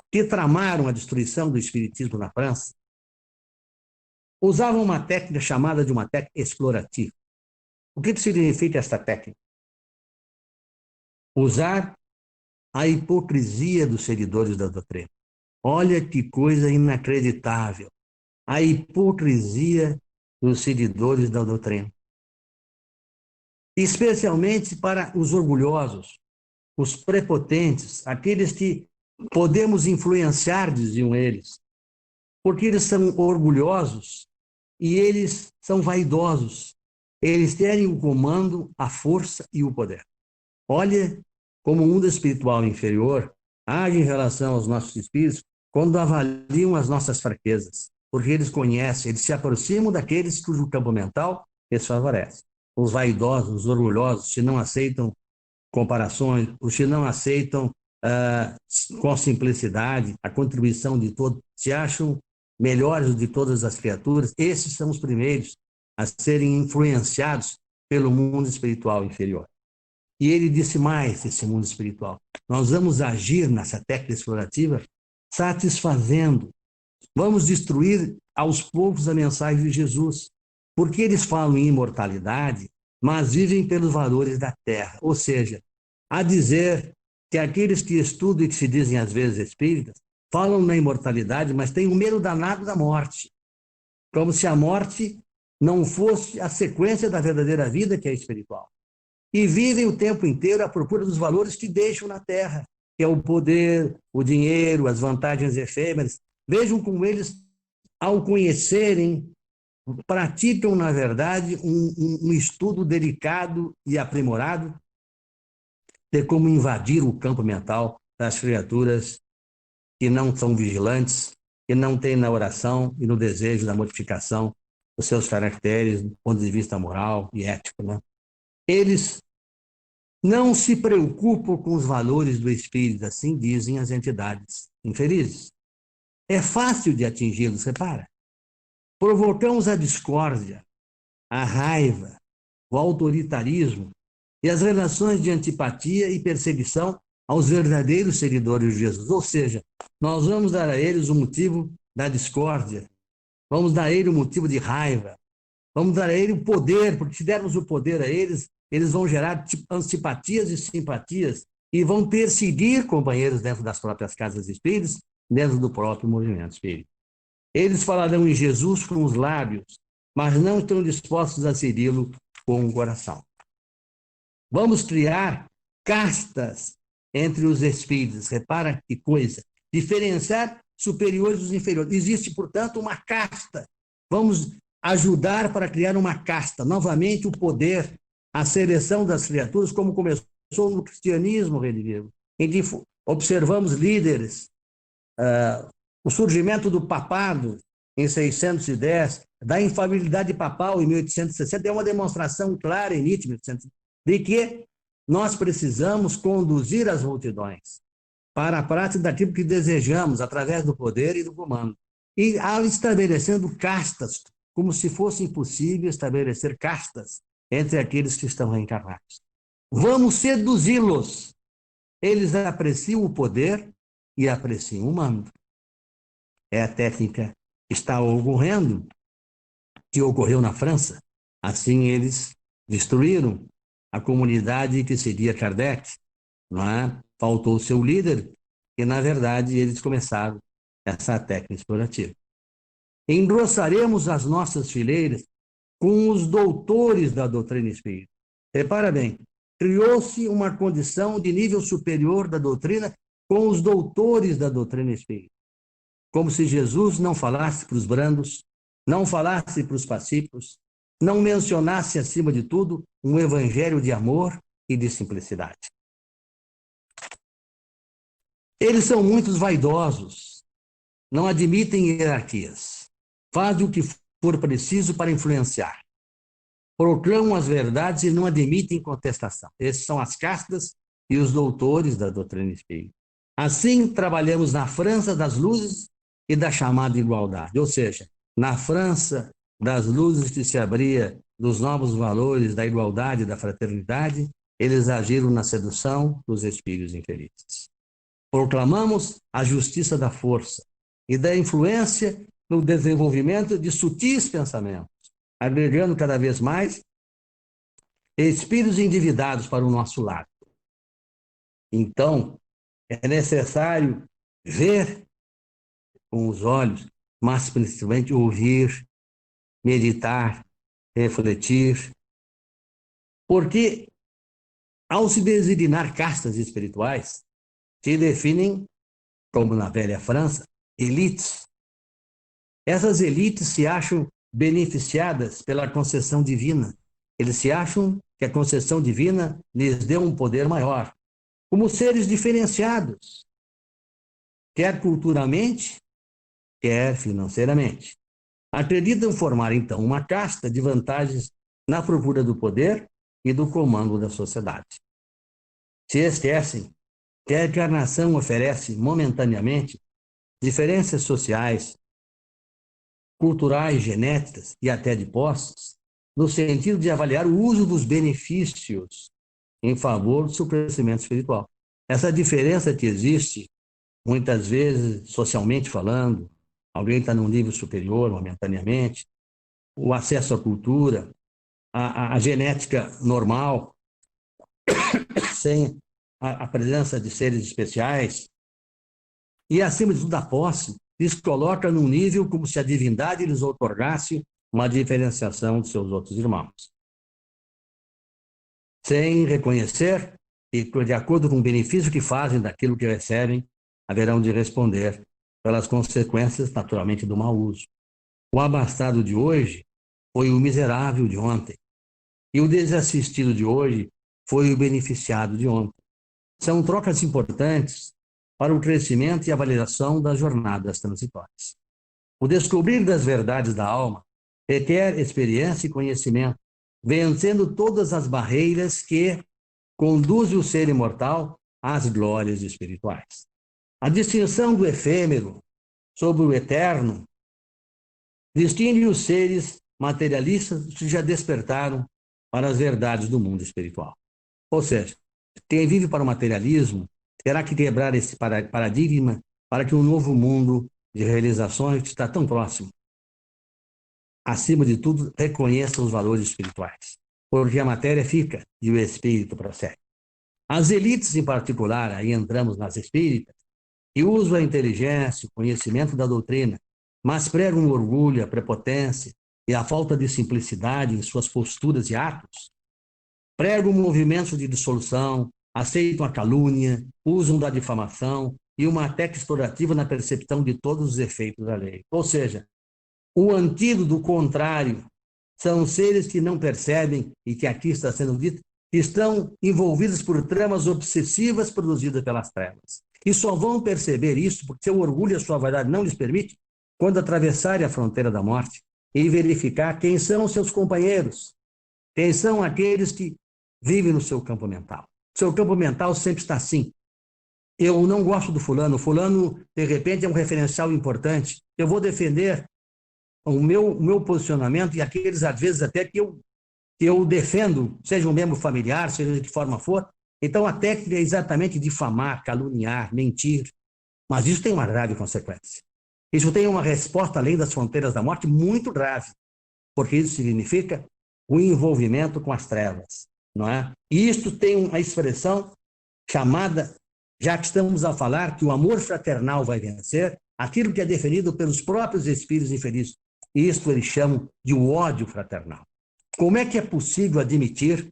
que tramaram a destruição do espiritismo na França usavam uma técnica chamada de uma técnica explorativa. O que significa esta técnica? Usar a hipocrisia dos seguidores da doutrina. Olha que coisa inacreditável. A hipocrisia dos seguidores da doutrina. Especialmente para os orgulhosos, os prepotentes, aqueles que podemos influenciar, diziam eles, porque eles são orgulhosos e eles são vaidosos. Eles querem o comando, a força e o poder. Olha como o mundo espiritual inferior age em relação aos nossos espíritos quando avaliam as nossas fraquezas, porque eles conhecem, eles se aproximam daqueles cujo campo mental eles favorecem. Os vaidosos, os orgulhosos, que não aceitam comparações, os que não aceitam com simplicidade a contribuição de todos, se acham melhores de todas as criaturas, esses são os primeiros a serem influenciados pelo mundo espiritual inferior. E ele disse mais, esse mundo espiritual, nós vamos agir nessa técnica explorativa satisfazendo, vamos destruir aos poucos a mensagem de Jesus, porque eles falam em imortalidade, mas vivem pelos valores da terra, ou seja, a dizer que aqueles que estudam e que se dizem às vezes espíritas, falam na imortalidade, mas têm um medo danado da morte, como se a morte não fosse a sequência da verdadeira vida, que é espiritual. E vivem o tempo inteiro à procura dos valores que deixam na terra, que é o poder, o dinheiro, as vantagens efêmeras. Vejam como eles ao conhecerem, praticam, na verdade, um estudo delicado e aprimorado de como invadir o campo mental das criaturas que não são vigilantes, que não têm na oração e no desejo da modificação os seus caracteres do ponto de vista moral e ético, né? Eles não se preocupam com os valores do espírito, assim dizem as entidades infelizes. É fácil de atingi-los, repara. Provocamos a discórdia, a raiva, o autoritarismo e as relações de antipatia e perseguição aos verdadeiros seguidores de Jesus. Ou seja, nós vamos dar a eles o motivo da discórdia, vamos dar a eles o motivo de raiva, vamos dar a eles o poder, porque se dermos o poder a eles, eles vão gerar antipatias e simpatias e vão perseguir companheiros dentro das próprias casas espíritas, dentro do próprio movimento espírita. Eles falarão em Jesus com os lábios, mas não estão dispostos a segui-lo com o coração. Vamos criar castas entre os espíritos. Repara que coisa. Diferenciar superiores dos inferiores. Existe, portanto, uma casta. Vamos ajudar para criar uma casta. Novamente, o poder, a seleção das criaturas, como começou no cristianismo religioso, em que observamos líderes, o surgimento do papado em 610, da infalibilidade papal em 1860, é uma demonstração clara e nítida de que nós precisamos conduzir as multidões para a prática daquilo que desejamos, através do poder e do comando. E estabelecendo castas, como se fosse impossível estabelecer castas entre aqueles que estão reencarnados. Vamos seduzi-los. Eles apreciam o poder e apreciam o mando. É a técnica que está ocorrendo, que ocorreu na França. Assim eles destruíram a comunidade que seguia Kardec, não é? Faltou o seu líder, e na verdade eles começaram essa técnica explorativa. Engrossaremos as nossas fileiras com os doutores da doutrina espírita. Repara bem, criou-se uma condição de nível superior da doutrina com os doutores da doutrina espírita. Como se Jesus não falasse para os brandos, não falasse para os pacíficos, não mencionasse, acima de tudo, um evangelho de amor e de simplicidade. Eles são muitos vaidosos, não admitem hierarquias, fazem o que for preciso para influenciar, proclamam as verdades e não admitem contestação. Esses são as castas e os doutores da doutrina espírita. Assim, trabalhamos na França das luzes e da chamada igualdade, ou seja, na França das luzes que se abria dos novos valores da igualdade e da fraternidade, eles agiram na sedução dos espíritos infelizes. Proclamamos a justiça da força e da influência no desenvolvimento de sutis pensamentos, agregando cada vez mais espíritos endividados para o nosso lado. Então, é necessário ver com os olhos, mas principalmente ouvir, meditar, refletir, porque ao se designar castas espirituais, se definem, como na velha França, elites. Essas elites se acham beneficiadas pela concessão divina. Eles se acham que a concessão divina lhes deu um poder maior, como seres diferenciados, quer culturalmente, quer financeiramente. Acreditam formar, então, uma casta de vantagens na procura do poder e do comando da sociedade. Se esquecem que a encarnação oferece, momentaneamente, diferenças sociais, culturais, genéticas e até de posses, no sentido de avaliar o uso dos benefícios em favor do seu crescimento espiritual. Essa diferença que existe, muitas vezes, socialmente falando, alguém está num nível superior momentaneamente, o acesso à cultura, a genética normal, sem a presença de seres especiais, e, acima de tudo, a posse, lhes coloca num nível como se a divindade lhes outorgasse uma diferenciação de seus outros irmãos. Sem reconhecer e, de acordo com o benefício que fazem daquilo que recebem, haverão de responder pelas consequências, naturalmente, do mau uso. O abastado de hoje foi o miserável de ontem. E o desassistido de hoje foi o beneficiado de ontem. São trocas importantes para o crescimento e a validação das jornadas transitórias. O descobrir das verdades da alma requer experiência e conhecimento, vencendo todas as barreiras que conduzem o ser imortal às glórias espirituais. A distinção do efêmero sobre o eterno distingue os seres materialistas que já despertaram para as verdades do mundo espiritual. Ou seja, quem vive para o materialismo terá que quebrar esse paradigma para que um novo mundo de realizações que está tão próximo, acima de tudo, reconheça os valores espirituais, porque a matéria fica e o espírito prossegue. As elites, em particular, aí entramos nas espíritas, que usam a inteligência, o conhecimento da doutrina, mas pregam o orgulho, a prepotência e a falta de simplicidade em suas posturas e atos, pregam movimentos de dissolução, aceitam a calúnia, usam da difamação e uma técnica explorativa na percepção de todos os efeitos da lei. Ou seja, o antídoto contrário são seres que não percebem, e que aqui está sendo dito, que estão envolvidos por tramas obsessivas produzidas pelas trevas. E só vão perceber isso porque seu orgulho e a sua vaidade não lhes permite quando atravessarem a fronteira da morte e verificar quem são seus companheiros, quem são aqueles que vivem no seu campo mental. Seu campo mental sempre está assim. Eu não gosto do fulano, o fulano, de repente, é um referencial importante. Eu vou defender o meu posicionamento e aqueles, às vezes, até que eu defendo, seja um membro familiar, seja de que forma for. Então, a técnica é exatamente difamar, caluniar, mentir. Mas isso tem uma grave consequência. Isso tem uma resposta além das fronteiras da morte muito grave, porque isso significa o envolvimento com as trevas, não é? E isto tem uma expressão chamada, já que estamos a falar que o amor fraternal vai vencer, aquilo que é definido pelos próprios espíritos infelizes. Isto eles chamam de o ódio fraternal. Como é que é possível admitir,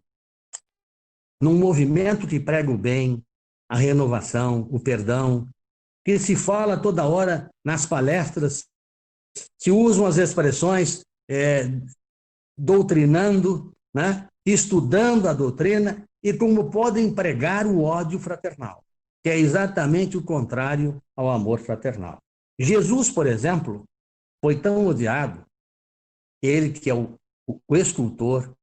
num movimento que prega o bem, a renovação, o perdão, que se fala toda hora nas palestras, se usam as expressões doutrinando, né? Estudando a doutrina, e como podem pregar o ódio fraternal, que é exatamente o contrário ao amor fraternal. Jesus, por exemplo, foi tão odiado, ele que é o escultor,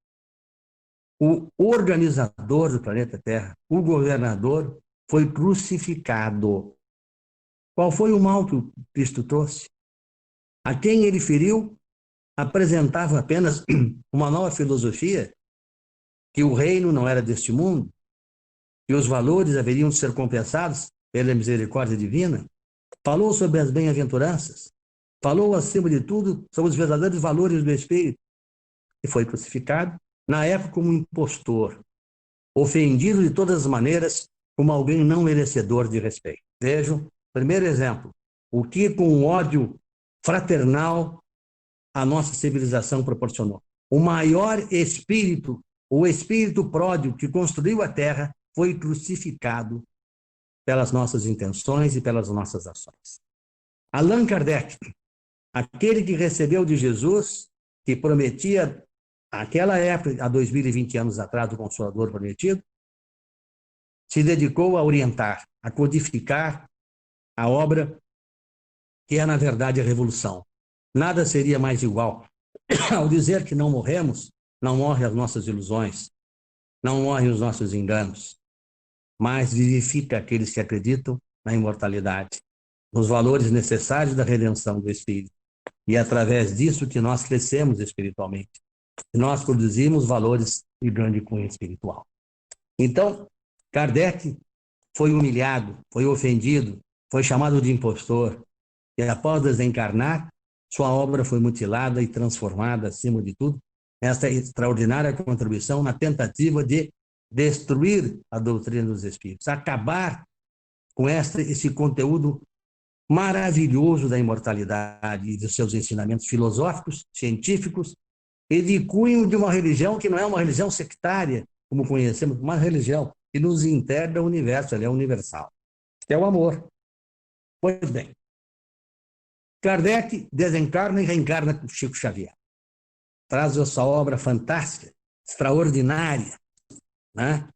o organizador do planeta Terra, o governador, foi crucificado. Qual foi o mal que o Cristo trouxe? A quem ele feriu, apresentava apenas uma nova filosofia, que o reino não era deste mundo, que os valores haveriam de ser compensados pela misericórdia divina. Falou sobre as bem-aventuranças, falou, acima de tudo, sobre os verdadeiros valores do Espírito, e foi crucificado, na época, como um impostor, ofendido de todas as maneiras, como alguém não merecedor de respeito. Vejam, primeiro exemplo, o que com o ódio fraternal a nossa civilização proporcionou. O maior espírito, o espírito pródigo que construiu a Terra, foi crucificado pelas nossas intenções e pelas nossas ações. Allan Kardec, aquele que recebeu de Jesus, que prometia, naquela época, há 2020 anos atrás, o Consolador prometido, se dedicou a orientar, a codificar a obra que é, na verdade, a revolução. Nada seria mais igual. Ao dizer que não morremos, não morrem as nossas ilusões, não morrem os nossos enganos, mas vivifica aqueles que acreditam na imortalidade, nos valores necessários da redenção do Espírito. E é através disso que nós crescemos espiritualmente. Nós produzimos valores de grande cunho espiritual. Então, Kardec foi humilhado, foi ofendido, foi chamado de impostor. E após desencarnar, sua obra foi mutilada e transformada, acima de tudo, esta extraordinária contribuição na tentativa de destruir a doutrina dos Espíritos, acabar com esse conteúdo maravilhoso da imortalidade e dos seus ensinamentos filosóficos, científicos, e de cunho de uma religião que não é uma religião sectária, como conhecemos, uma religião que nos integra o universo, ela é universal, que é o amor. Pois bem, Kardec desencarna e reencarna com Chico Xavier. Traz essa obra fantástica, extraordinária, né?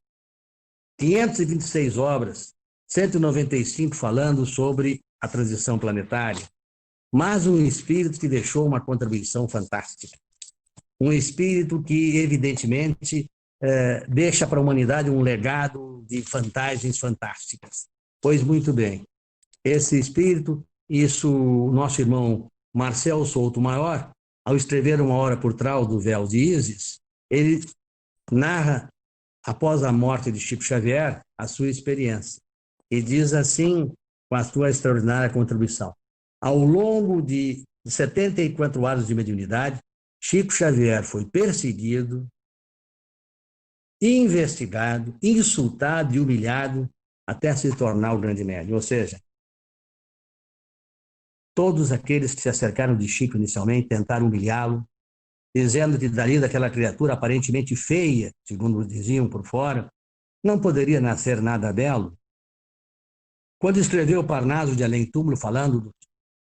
526 obras, 195 falando sobre a transição planetária, mas um espírito que deixou uma contribuição fantástica. Um espírito que, evidentemente, deixa para a humanidade um legado de vantagens fantásticas. Pois muito bem, esse espírito, isso o nosso irmão Marcel Souto Maior, ao escrever Uma Hora por Trás do Véu de Ísis, ele narra, após a morte de Chico Xavier, a sua experiência. E diz assim, com a sua extraordinária contribuição: ao longo de 74 anos de mediunidade, Chico Xavier foi perseguido, investigado, insultado e humilhado até se tornar o grande médium. Ou seja, todos aqueles que se acercaram de Chico inicialmente tentaram humilhá-lo, dizendo que dali daquela criatura aparentemente feia, segundo diziam por fora, não poderia nascer nada belo. Quando escreveu Parnaso de Além Túmulo, falando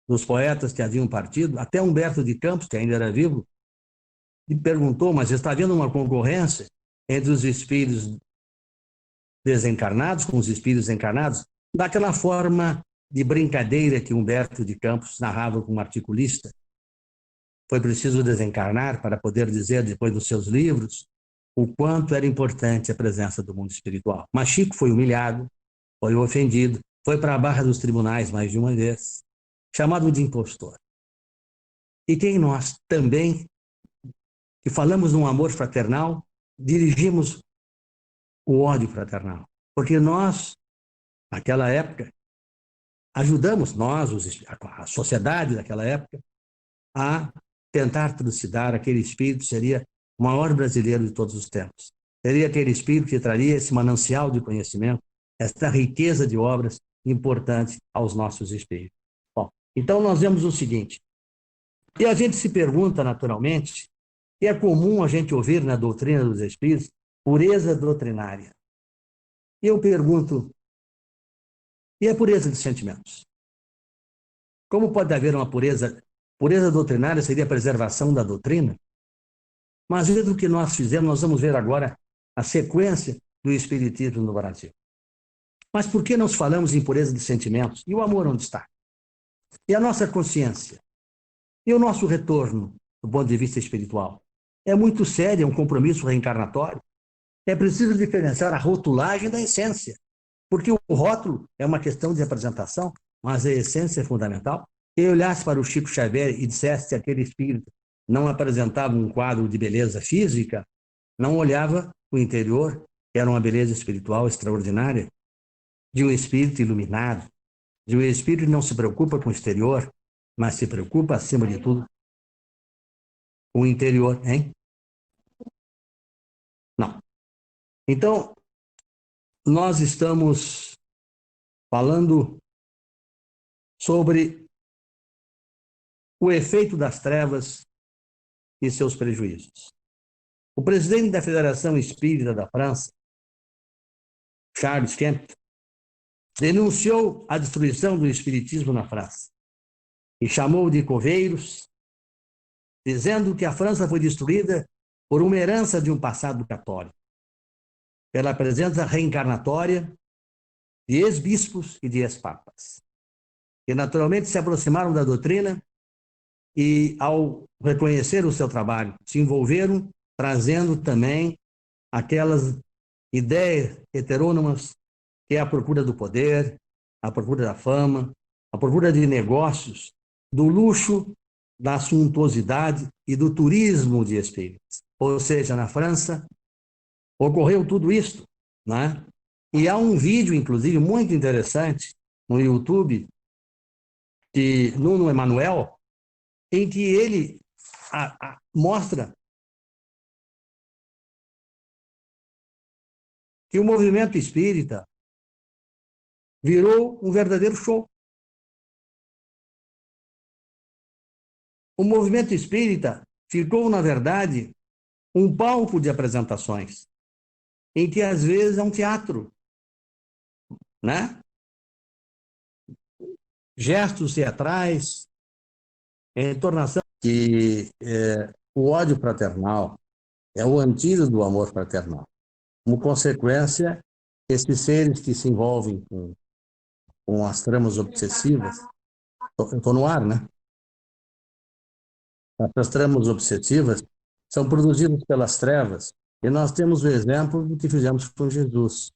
dos poetas que haviam partido, até Humberto de Campos, que ainda era vivo, lhe perguntou, mas está havendo uma concorrência entre os espíritos desencarnados com os espíritos encarnados, daquela forma de brincadeira que Humberto de Campos narrava como articulista. Foi preciso desencarnar para poder dizer, depois dos seus livros, o quanto era importante a presença do mundo espiritual. Mas Chico foi humilhado, foi ofendido, foi para a barra dos tribunais mais de uma vez, chamado de impostor. E quem nós também, que falamos num amor fraternal, dirigimos o ódio fraternal. Porque nós, naquela época, ajudamos nós, a sociedade daquela época, a tentar trucidar aquele espírito que seria o maior brasileiro de todos os tempos. Seria aquele espírito que traria esse manancial de conhecimento, essa riqueza de obras importantes aos nossos espíritos. Bom, então nós vemos o seguinte, e a gente se pergunta naturalmente, e é comum a gente ouvir na doutrina dos espíritos, pureza doutrinária. E eu pergunto, e a pureza de sentimentos? Como pode haver uma pureza? Pureza doutrinária seria a preservação da doutrina? Mas dentro do que nós fizemos, nós vamos ver agora a sequência do espiritismo no Brasil. Mas por que nós falamos em pureza de sentimentos? E o amor onde está? E a nossa consciência? E o nosso retorno, do ponto de vista espiritual? É muito sério, é um compromisso reencarnatório. É preciso diferenciar a rotulagem da essência, porque o rótulo é uma questão de apresentação, mas a essência é fundamental. Quem olhasse para o Chico Xavier e dissesse que aquele espírito não apresentava um quadro de beleza física, não olhava o interior, que era uma beleza espiritual extraordinária, de um espírito iluminado, de um espírito que não se preocupa com o exterior, mas se preocupa, acima de tudo, com o interior, hein? Não. Então, nós estamos falando sobre o efeito das trevas e seus prejuízos. O presidente da Federação Espírita da França, Charles Kemp, denunciou a destruição do espiritismo na França e chamou de coveiros, dizendo que a França foi destruída por uma herança de um passado católico, pela presença reencarnatória de ex-bispos e de ex-papas, que naturalmente se aproximaram da doutrina e, ao reconhecer o seu trabalho, se envolveram, trazendo também aquelas ideias heterônomas, que é a procura do poder, a procura da fama, a procura de negócios, do luxo, da suntuosidade e do turismo de espíritos. Ou seja, na França, ocorreu tudo isso, né? E há um vídeo, inclusive, muito interessante no YouTube, de Nuno Emanuel, em que ele mostra que o movimento espírita virou um verdadeiro show. O movimento espírita ficou, na verdade, um palco de apresentações, em que às vezes é um teatro, né? Gestos teatrais, É a entonação que o ódio fraternal é o antídoto do amor fraternal. Como consequência, esses seres que se envolvem com as tramas obsessivas, eu estou no ar, né? Essas tramas obsessivas são produzidas pelas trevas, e nós temos o exemplo do que fizemos com Jesus.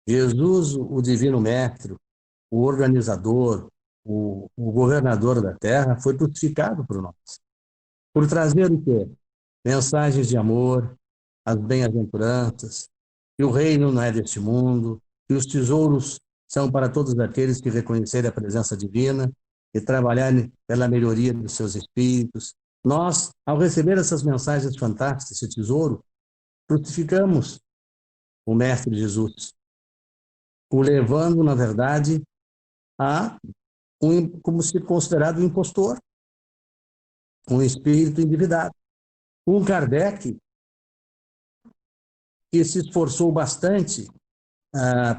Jesus, o divino mestre, o organizador, o governador da terra, foi crucificado por nós. Por trazer o quê? Mensagens de amor, as bem-aventuranças, que o reino não é deste mundo, que os tesouros são para todos aqueles que reconhecerem a presença divina e trabalharem pela melhoria dos seus espíritos. Nós, ao receber essas mensagens fantásticas, esse tesouro, crucificamos o Mestre Jesus, o levando, na verdade, a como se considerado um impostor, um espírito endividado. Um Kardec, que se esforçou bastante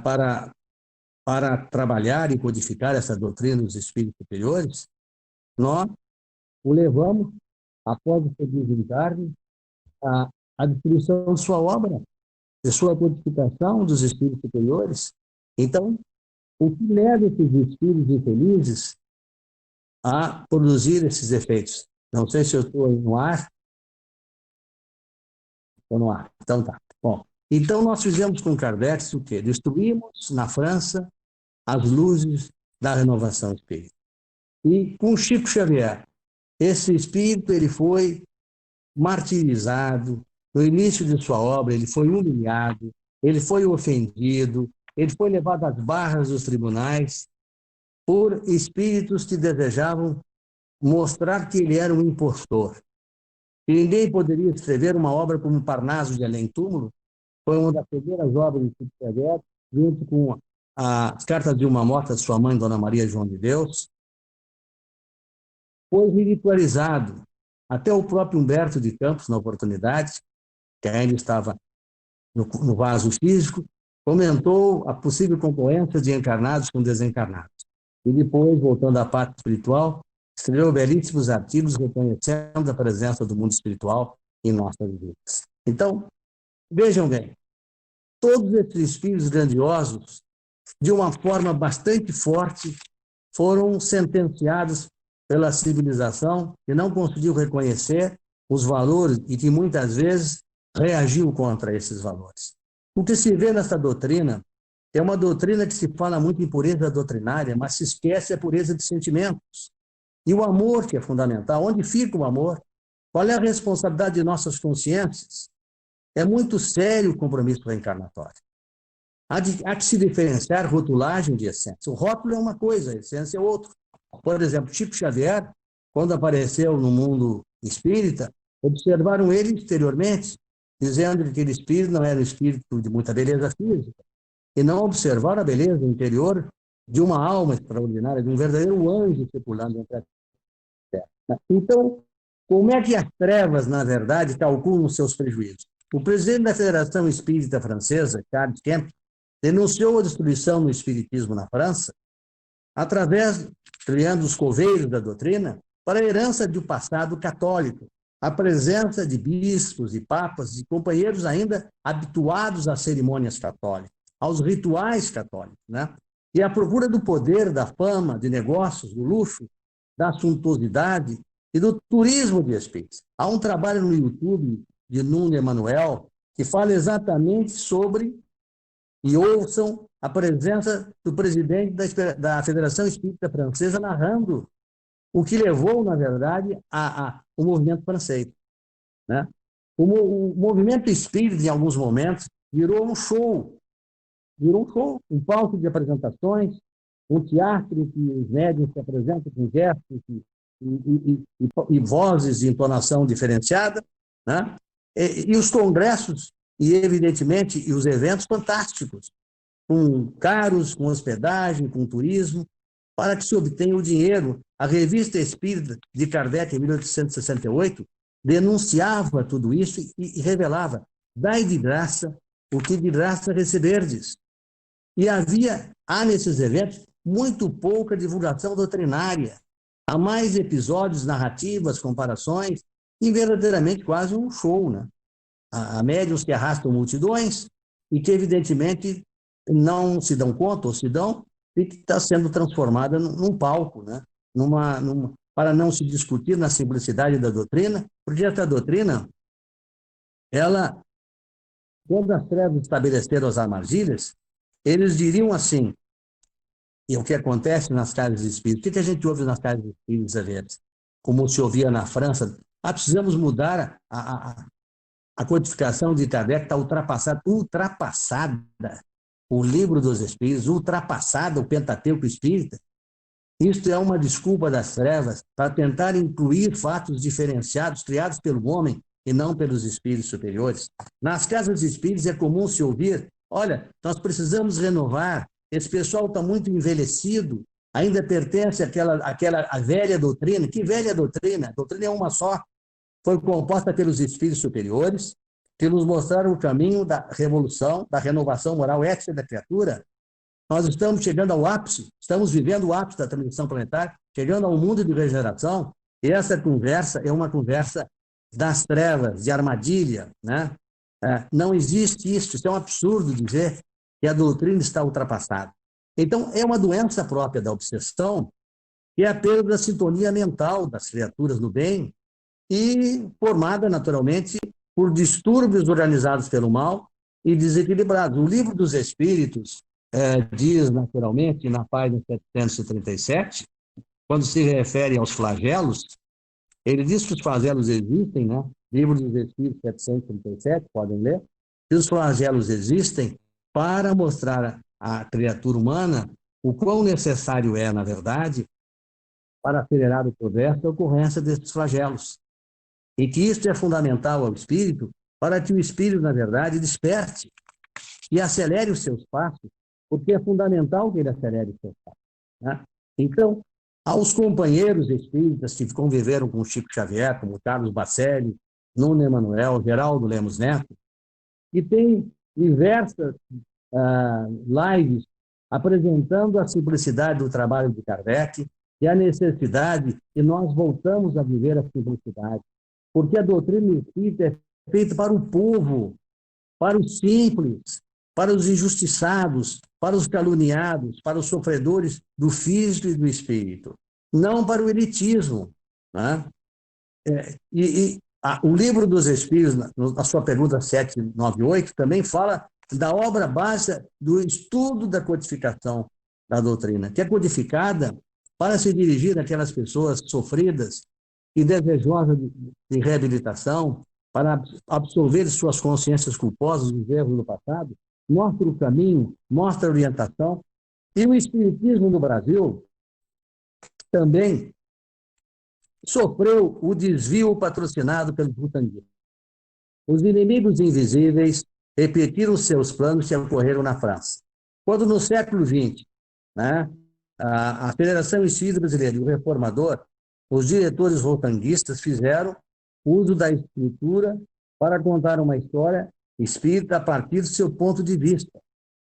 para trabalhar e codificar essa doutrina dos espíritos superiores, nós o levamos, após o seu desencarne, à destruição de sua obra, de sua codificação dos espíritos superiores. Então, o que leva esses espíritos infelizes a produzir esses efeitos? Não sei se eu estou no ar. Estou no ar. Então tá. Bom, então nós fizemos com Kardec o quê? Destruímos na França as luzes da renovação espírita. E com Chico Xavier, esse espírito ele foi martirizado, no início de sua obra ele foi humilhado, ele foi ofendido, ele foi levado às barras dos tribunais por espíritos que desejavam mostrar que ele era um impostor. E ninguém poderia escrever uma obra como Parnaso de Além-Túmulo, foi uma das primeiras obras de Chico Xavier, junto com as cartas de uma morta de sua mãe, Dona Maria João de Deus, foi ridicularizado. Até o próprio Humberto de Campos, na oportunidade, que ainda estava no vaso físico, comentou a possível concorrência de encarnados com desencarnados. E depois, voltando à parte espiritual, escreveu belíssimos artigos reconhecendo a presença do mundo espiritual em nossas vidas. Então, vejam bem, todos esses espíritos grandiosos, de uma forma bastante forte, foram sentenciados pela civilização que não conseguiu reconhecer os valores e que muitas vezes reagiu contra esses valores. O que se vê nessa doutrina é uma doutrina que se fala muito em pureza doutrinária, mas se esquece a pureza de sentimentos. E o amor, que é fundamental. Onde fica o amor? Qual é a responsabilidade de nossas consciências? É muito sério o compromisso reencarnatório. Há que se diferenciar rotulagem de essência. O rótulo é uma coisa, a essência é outra. Por exemplo, Chico Xavier, quando apareceu no mundo espírita, observaram ele exteriormente, dizendo que aquele espírito não era um espírito de muita beleza física, e não observaram a beleza interior de uma alma extraordinária, de um verdadeiro anjo circulando entre a terra. Então, como é que as trevas, na verdade, calculam os seus prejuízos? O presidente da Federação Espírita Francesa, Charles Kemp, denunciou a destruição do espiritismo na França através, criando os coveiros da doutrina, para a herança do passado católico, a presença de bispos e papas e companheiros ainda habituados às cerimônias católicas, aos rituais católicos, né? E a procura do poder, da fama, de negócios, do luxo, da suntuosidade e do turismo de espíritos. Há um trabalho no YouTube de Nuno Emanuel que fala exatamente sobre, e ouçam, a presença do presidente da Federação Espírita Francesa narrando o que levou, na verdade, o movimento francês, né? O movimento espírita, em alguns momentos, virou um show, um palco de apresentações, um teatro que os médiuns se apresentam com gestos e vozes de entonação diferenciada, né? E os congressos, e evidentemente, e os eventos fantásticos, com caros, com hospedagem, com turismo, para que se obtenha o dinheiro. A Revista Espírita de Kardec, em 1868, denunciava tudo isso e revelava: dai de graça o que de graça receberdes. E há nesses eventos muito pouca divulgação doutrinária. Há mais episódios, narrativas, comparações, e verdadeiramente quase um show, né? Há médiuns que arrastam multidões e que, evidentemente, não se dão conta, ou se dão, e que está sendo transformada num palco, né? Para não se discutir na simplicidade da doutrina, porque essa doutrina, ela, quando as trevas estabeleceram as armadilhas, eles diriam assim, e o que acontece nas casas de espíritos, o que a gente ouve nas casas de espíritos, às vezes? Como se ouvia na França, precisamos mudar a codificação de Kardec, está ultrapassada, o livro dos espíritos, ultrapassada o Pentateuco espírita. Isto é uma desculpa das trevas para tentar incluir fatos diferenciados criados pelo homem e não pelos espíritos superiores. Nas casas de espíritos é comum se ouvir, olha, nós precisamos renovar, esse pessoal está muito envelhecido, ainda pertence àquela velha doutrina. Que velha doutrina? A doutrina é uma só. Foi composta pelos espíritos superiores, que nos mostraram o caminho da revolução, da renovação moral ética da criatura. Nós estamos chegando ao ápice, estamos vivendo o ápice da transição planetária, chegando ao mundo de regeneração, e essa conversa é uma conversa das trevas, de armadilha, né? Não existe isso é um absurdo dizer que a doutrina está ultrapassada. Então, é uma doença própria da obsessão, que é a perda da sintonia mental das criaturas no bem, e formada, naturalmente, por distúrbios organizados pelo mal e desequilibrados. O Livro dos Espíritos diz, naturalmente, na página 737, quando se refere aos flagelos, ele diz que os flagelos existem, né? Livro dos Espíritos 737, podem ler, que os flagelos existem para mostrar à criatura humana o quão necessário é, na verdade, para acelerar o progresso, a ocorrência desses flagelos. E que isso é fundamental ao espírito, para que o espírito, na verdade, desperte e acelere os seus passos, porque é fundamental que ele acelere os seus passos, né? Então, aos companheiros espíritas que conviveram com o Chico Xavier, como Carlos Bacelli, Nuno Emanuel, Geraldo Lemos Neto, que tem diversas lives apresentando a simplicidade do trabalho de Kardec e a necessidade que nós voltamos a viver a simplicidade, porque a doutrina espírita é feita para o povo, para os simples, para os injustiçados, para os caluniados, para os sofredores do físico e do espírito, não para o elitismo, né? O Livro dos Espíritos, na sua pergunta 798, também fala da obra básica do estudo da codificação da doutrina, que é codificada para se dirigir àquelas pessoas sofridas e desejosas de reabilitação, para absolver suas consciências culposas dos erros do passado, mostra o caminho, mostra a orientação. E o Espiritismo no Brasil também sofreu o desvio patrocinado pelos butanguistas. Os inimigos invisíveis repetiram seus planos que ocorreram na França. Quando no século XX, né, a Federação Espírita Brasileira e o Reformador, os diretores rotanguistas fizeram uso da escritura para contar uma história espírita a partir do seu ponto de vista.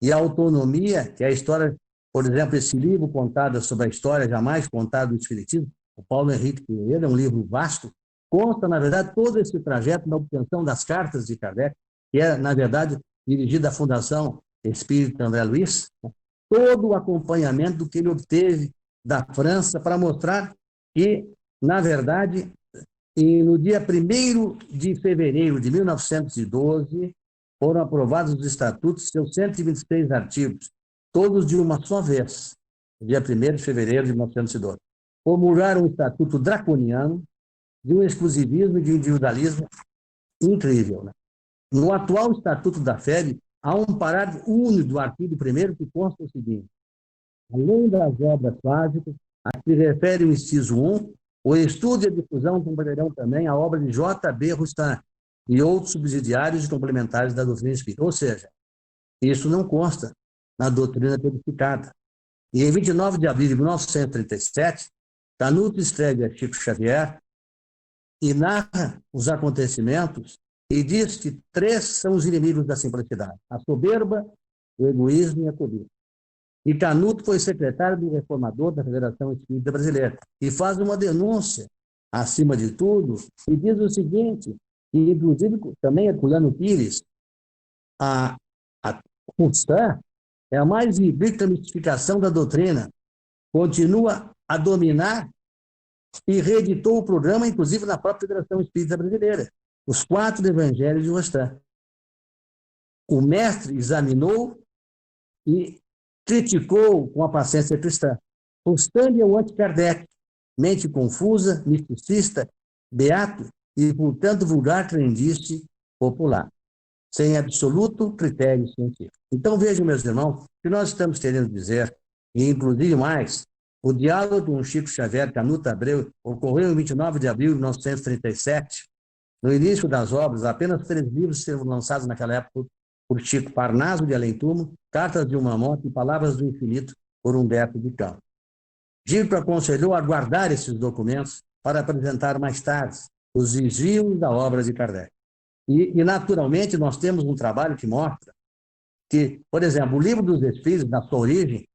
E a autonomia, que é a história, por exemplo, esse livro contado sobre a história jamais contada do Espiritismo, o Paulo Henrique Pereira, é um livro vasto, conta, na verdade, todo esse trajeto da obtenção das cartas de Kardec, que é, na verdade, dirigida à Fundação Espírita André Luiz, né? Todo o acompanhamento do que ele obteve da França para mostrar que, na verdade, no dia 1º de fevereiro de 1912, foram aprovados os estatutos, seus 126 artigos, todos de uma só vez, no dia 1º de fevereiro de 1912. Promulgaram um estatuto draconiano de um exclusivismo e de um individualismo incrível, né? No atual Estatuto da FEB, há um parágrafo único do artigo 1º que consta o seguinte: além das obras básicas, a que se refere o inciso 1, o estudo e a difusão compreenderão também a obra de J.B. Roustan e outros subsidiários e complementares da doutrina espírita. Ou seja, isso não consta na doutrina codificada. E em 29 de abril de 1937, Canuto escreve a Chico Xavier e narra os acontecimentos e diz que 3 são os inimigos da simplicidade: a soberba, o egoísmo e a cobiça. E Canuto foi secretário do reformador da Federação Espírita Brasileira. E faz uma denúncia, acima de tudo, e diz o seguinte, e inclusive também Herculano Pires, a cristã é a mais rica mistificação da doutrina, continua a dominar e reeditou o programa, inclusive na própria Federação Espírita Brasileira, os 4 evangelhos de Rostand. O mestre examinou e criticou com a paciência cristã. Rostand é o anti-Kardec, mente confusa, misticista, beato e, portanto, vulgar crendice popular, sem absoluto critério científico. Então, vejam, meus irmãos, o que nós estamos querendo dizer, e inclusive mais, o diálogo com Chico Xavier, Canuto Abreu, ocorreu em 29 de abril de 1937. No início das obras, apenas 3 livros foram lançados naquela época por Chico: Parnaso de Além-Túmulo, Cartas de uma Morte e Palavras do Infinito, por Humberto de Campos. Chico aconselhou a guardar esses documentos para apresentar mais tarde os desvios da obra de Kardec. E, naturalmente, nós temos um trabalho que mostra que, por exemplo, o Livro dos Espíritos, na sua origem,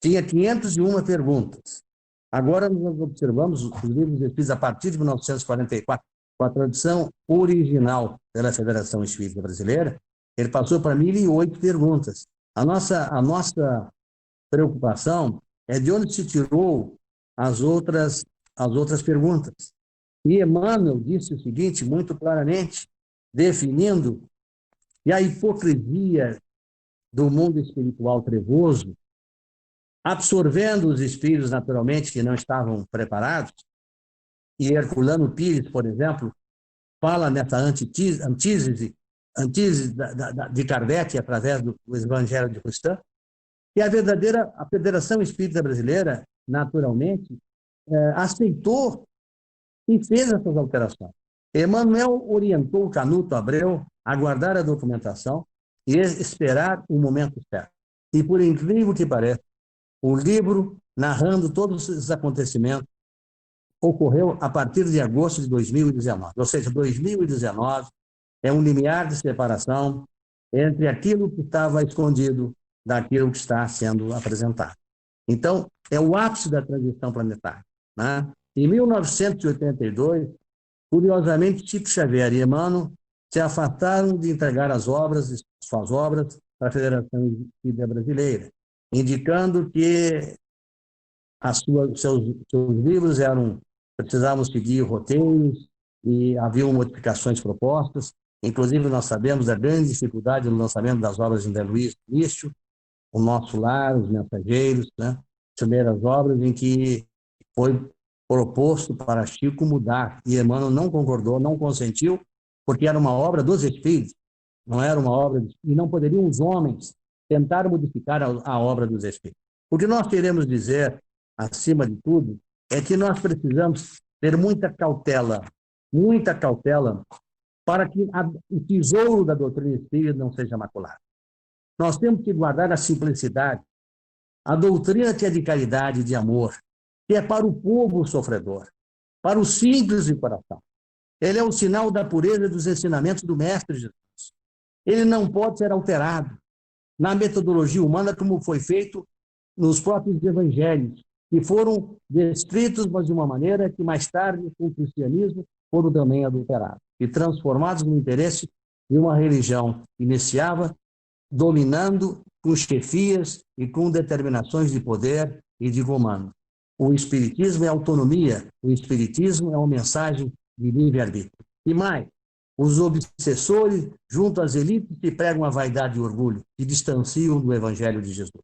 tinha 501 perguntas. Agora nós observamos os livros dos Espíritos a partir de 1944, com a tradução original pela Federação Espírita Brasileira, ele passou para 1.008 perguntas. A nossa preocupação é de onde se tirou as outras perguntas. E Emmanuel disse o seguinte, muito claramente, definindo que a hipocrisia do mundo espiritual trevoso, absorvendo os espíritos naturalmente que não estavam preparados, e Herculano Pires, por exemplo, fala nessa antítese de Kardec através do Evangelho de Rostand, que a Federação Espírita Brasileira, naturalmente, aceitou e fez essas alterações. Emmanuel orientou Canuto Abreu a guardar a documentação e esperar o momento certo. E, por incrível que pareça, o livro, narrando todos esses acontecimentos, ocorreu a partir de agosto de 2019. Ou seja, 2019 é um limiar de separação entre aquilo que estava escondido daquilo que está sendo apresentado. Então, é o ápice da transição planetária, né? Em 1982, curiosamente, Chico Xavier e Emmanuel se afastaram de entregar suas obras para a Federação Espírita Brasileira, indicando que seus livros precisavam seguir roteiros e haviam modificações propostas. Inclusive, nós sabemos da grande dificuldade no lançamento das obras de André Luiz Nício, O Nosso Lar, Os Mensageiros, né? Primeiras obras em que foi proposto para Chico mudar, e Emmanuel não concordou, não consentiu, porque era uma obra dos Espíritos, não era uma obra, e não poderiam os homens tentar modificar a obra dos Espíritos. O que nós queremos dizer, acima de tudo, é que nós precisamos ter muita cautela para que o tesouro da doutrina espírita não seja maculado. Nós temos que guardar a simplicidade, a doutrina que é de caridade e de amor, que é para o povo sofredor, para o simples de coração. Ele é o sinal da pureza dos ensinamentos do Mestre Jesus. Ele não pode ser alterado na metodologia humana como foi feito nos próprios evangelhos, que foram descritos, mas de uma maneira que mais tarde, com o cristianismo, foram também adulterados e transformados no interesse de uma religião que iniciava dominando com chefias e com determinações de poder e de comando. O Espiritismo é autonomia, o Espiritismo é uma mensagem de livre-arbítrio. E mais, os obsessores, junto às elites que pregam a vaidade e orgulho, que distanciam do Evangelho de Jesus.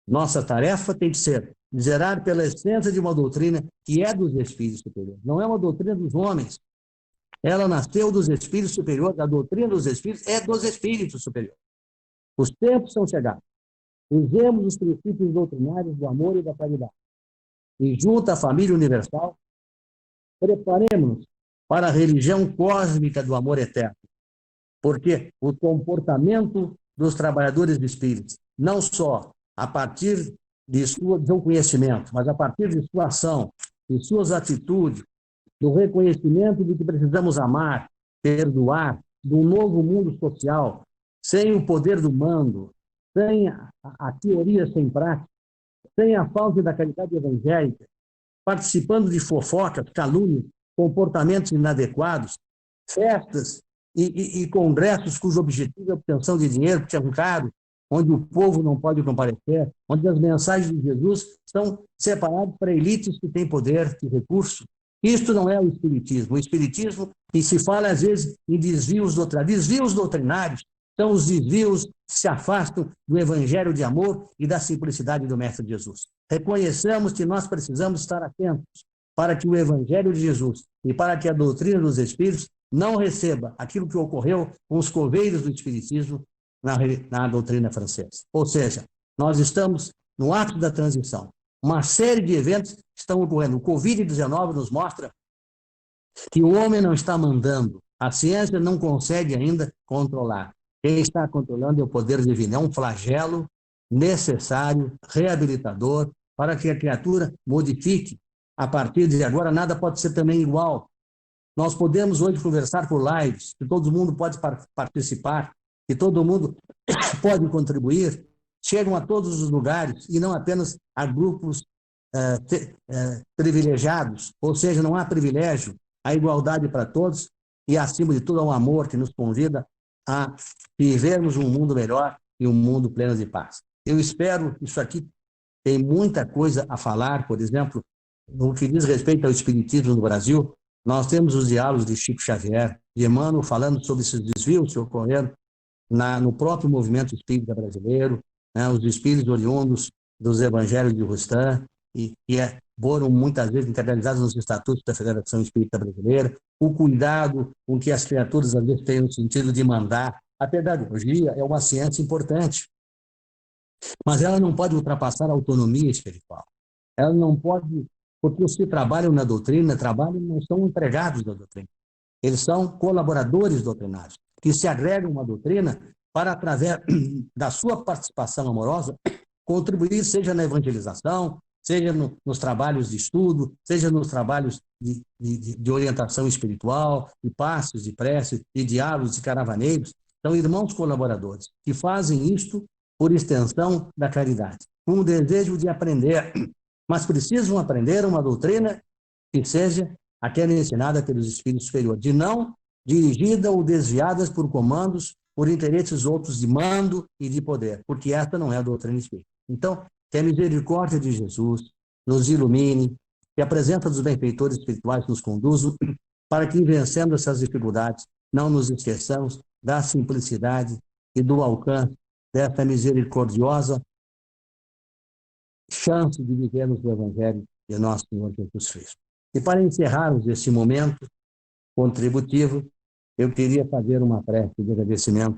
Nossa tarefa tem que ser zerar pela essência de uma doutrina que é dos espíritos superiores. Não é uma doutrina dos homens. Ela nasceu dos espíritos superiores, a doutrina dos espíritos é dos espíritos superiores. Os tempos são chegados. Usemos os princípios doutrinários do amor e da caridade. E junto à família universal, preparemos-nos para a religião cósmica do amor eterno. Porque o comportamento dos trabalhadores de espíritos, não só a partir de seu conhecimento, mas a partir de sua ação, de suas atitudes, do reconhecimento de que precisamos amar, perdoar, de um novo mundo social, sem o poder do mando, sem a teoria sem prática, sem a falta da caridade evangélica, participando de fofocas, calúnias, comportamentos inadequados, festas e congressos cujo objetivo é a obtenção de dinheiro, porque é um caro, onde o povo não pode comparecer, onde as mensagens de Jesus são separadas para elites que têm poder e recurso. Isto não é o espiritismo. O espiritismo, e se fala às vezes em desvios doutrinários, são os desvios que se afastam do evangelho de amor e da simplicidade do Mestre Jesus. Reconheçamos que nós precisamos estar atentos para que o evangelho de Jesus e para que a doutrina dos espíritos não receba aquilo que ocorreu com os coveiros do espiritismo na doutrina francesa. Ou seja, nós estamos no ato da transição. Uma série de eventos estão ocorrendo. O Covid-19 nos mostra que o homem não está mandando, a ciência não consegue ainda controlar. Quem está controlando é o poder divino. É um flagelo necessário, reabilitador, para que a criatura modifique. A partir de agora, nada pode ser também igual. Nós podemos hoje conversar por lives, que todo mundo pode participar, que todo mundo pode contribuir, chegam a todos os lugares e não apenas a grupos privilegiados, ou seja, não há privilégio, há igualdade para todos e, acima de tudo, há um amor que nos convida a vivermos um mundo melhor e um mundo pleno de paz. Eu espero, isso aqui tem muita coisa a falar, por exemplo, no que diz respeito ao espiritismo no Brasil, nós temos os diálogos de Chico Xavier, de Emmanuel, falando sobre esses desvios que ocorreram no próprio movimento espírita brasileiro, né, os espíritos oriundos dos evangelhos de Rustan, e foram muitas vezes internalizados nos estatutos da Federação Espírita Brasileira, o cuidado com que as criaturas às vezes têm no sentido de mandar. A pedagogia é uma ciência importante, mas ela não pode ultrapassar a autonomia espiritual. Ela não pode, porque os que trabalham na doutrina, não são empregados da doutrina. Eles são colaboradores doutrinários, que se agregam uma doutrina para, através da sua participação amorosa, contribuir, seja na evangelização, seja nos trabalhos de estudo, seja nos trabalhos de orientação espiritual, de passos, de prece, de diálogos, de caravaneiros. São irmãos colaboradores que fazem isto por extensão da caridade, com o desejo de aprender, mas precisam aprender uma doutrina que seja aquela ensinada pelos espíritos superiores, de não dirigida ou desviadas por comandos, por interesses outros de mando e de poder, porque esta não é a doutrina espírita. Então, que a misericórdia de Jesus nos ilumine, que a presença dos benfeitores espirituais nos conduza, para que, vencendo essas dificuldades, não nos esqueçamos da simplicidade e do alcance dessa misericordiosa chance de vivermos o Evangelho de nosso Senhor Jesus Cristo. E para encerrarmos este momento contributivo, eu queria fazer uma prece de agradecimento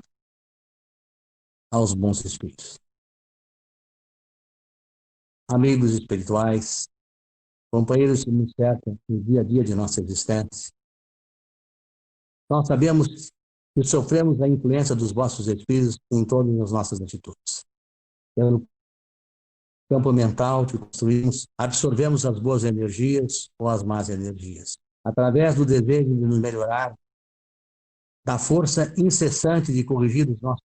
aos bons espíritos. Amigos espirituais, companheiros que nos cercam no dia a dia de nossa existência, nós sabemos que sofremos a influência dos vossos espíritos em todas as nossas atitudes. Pelo campo mental que construímos, absorvemos as boas energias ou as más energias. Através do desejo de nos melhorar, da força incessante de corrigir os nossos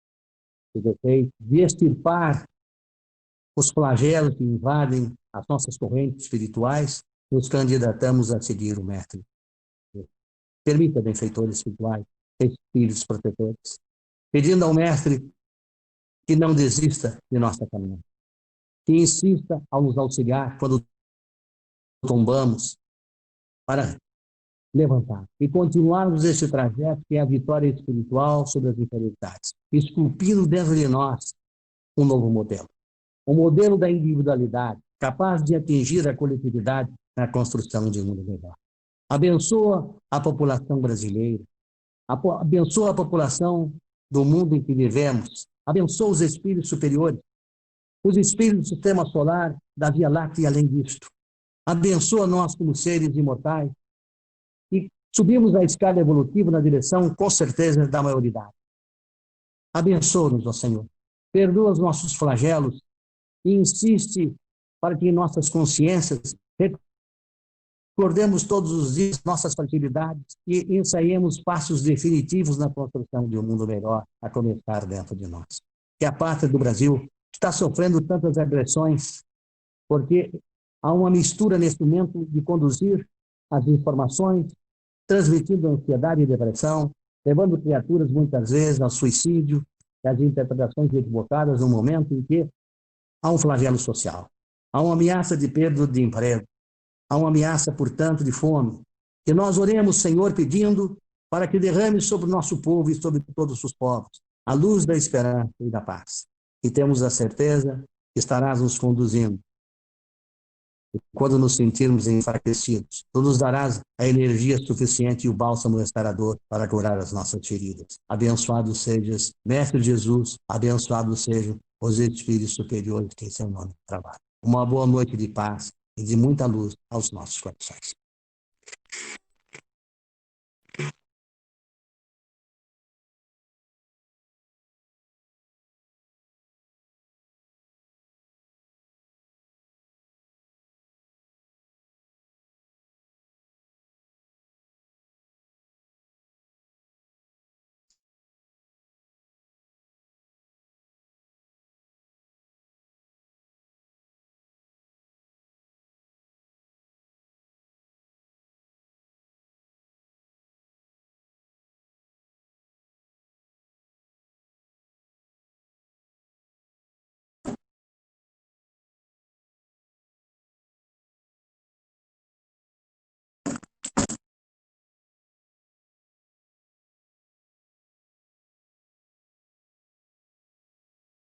defeitos, de extirpar os flagelos que invadem as nossas correntes espirituais, nos candidatamos a seguir o Mestre. Permita, benfeitores espirituais, espíritos protetores, pedindo ao Mestre que não desista de nossa caminhada, que insista ao nos auxiliar quando tombamos, para levantar e continuarmos este trajeto que é a vitória espiritual sobre as inferioridades, esculpindo dentro de nós um novo modelo. Um modelo da individualidade, capaz de atingir a coletividade na construção de um mundo melhor. Abençoa a população brasileira, abençoa a população do mundo em que vivemos, abençoa os espíritos superiores, os espíritos do sistema solar, da Via Láctea e além disto. Abençoa nós como seres imortais e subimos a escala evolutiva na direção, com certeza, da maioridade. Abençoa-nos, ó Senhor. Perdoa os nossos flagelos e insiste para que em nossas consciências recordemos todos os dias nossas fragilidades e ensaiemos passos definitivos na construção de um mundo melhor, a começar dentro de nós. que é a pátria do Brasil, está sofrendo tantas agressões, porque há uma mistura nesse momento de conduzir as informações, transmitindo ansiedade e depressão, levando criaturas muitas vezes ao suicídio, e às interpretações equivocadas no momento em que há um flagelo social, há uma ameaça de perda de emprego, há uma ameaça, portanto, de fome. Que nós oremos, Senhor, pedindo para que derrame sobre o nosso povo e sobre todos os povos a luz da esperança e da paz. E temos a certeza que estarás nos conduzindo. E quando nos sentirmos enfraquecidos, tu nos darás a energia suficiente e o bálsamo restaurador para curar as nossas feridas. Abençoado sejas, Mestre Jesus, abençoados sejam os espíritos superiores que em seu nome trabalham. Uma boa noite de paz e de muita luz aos nossos corações.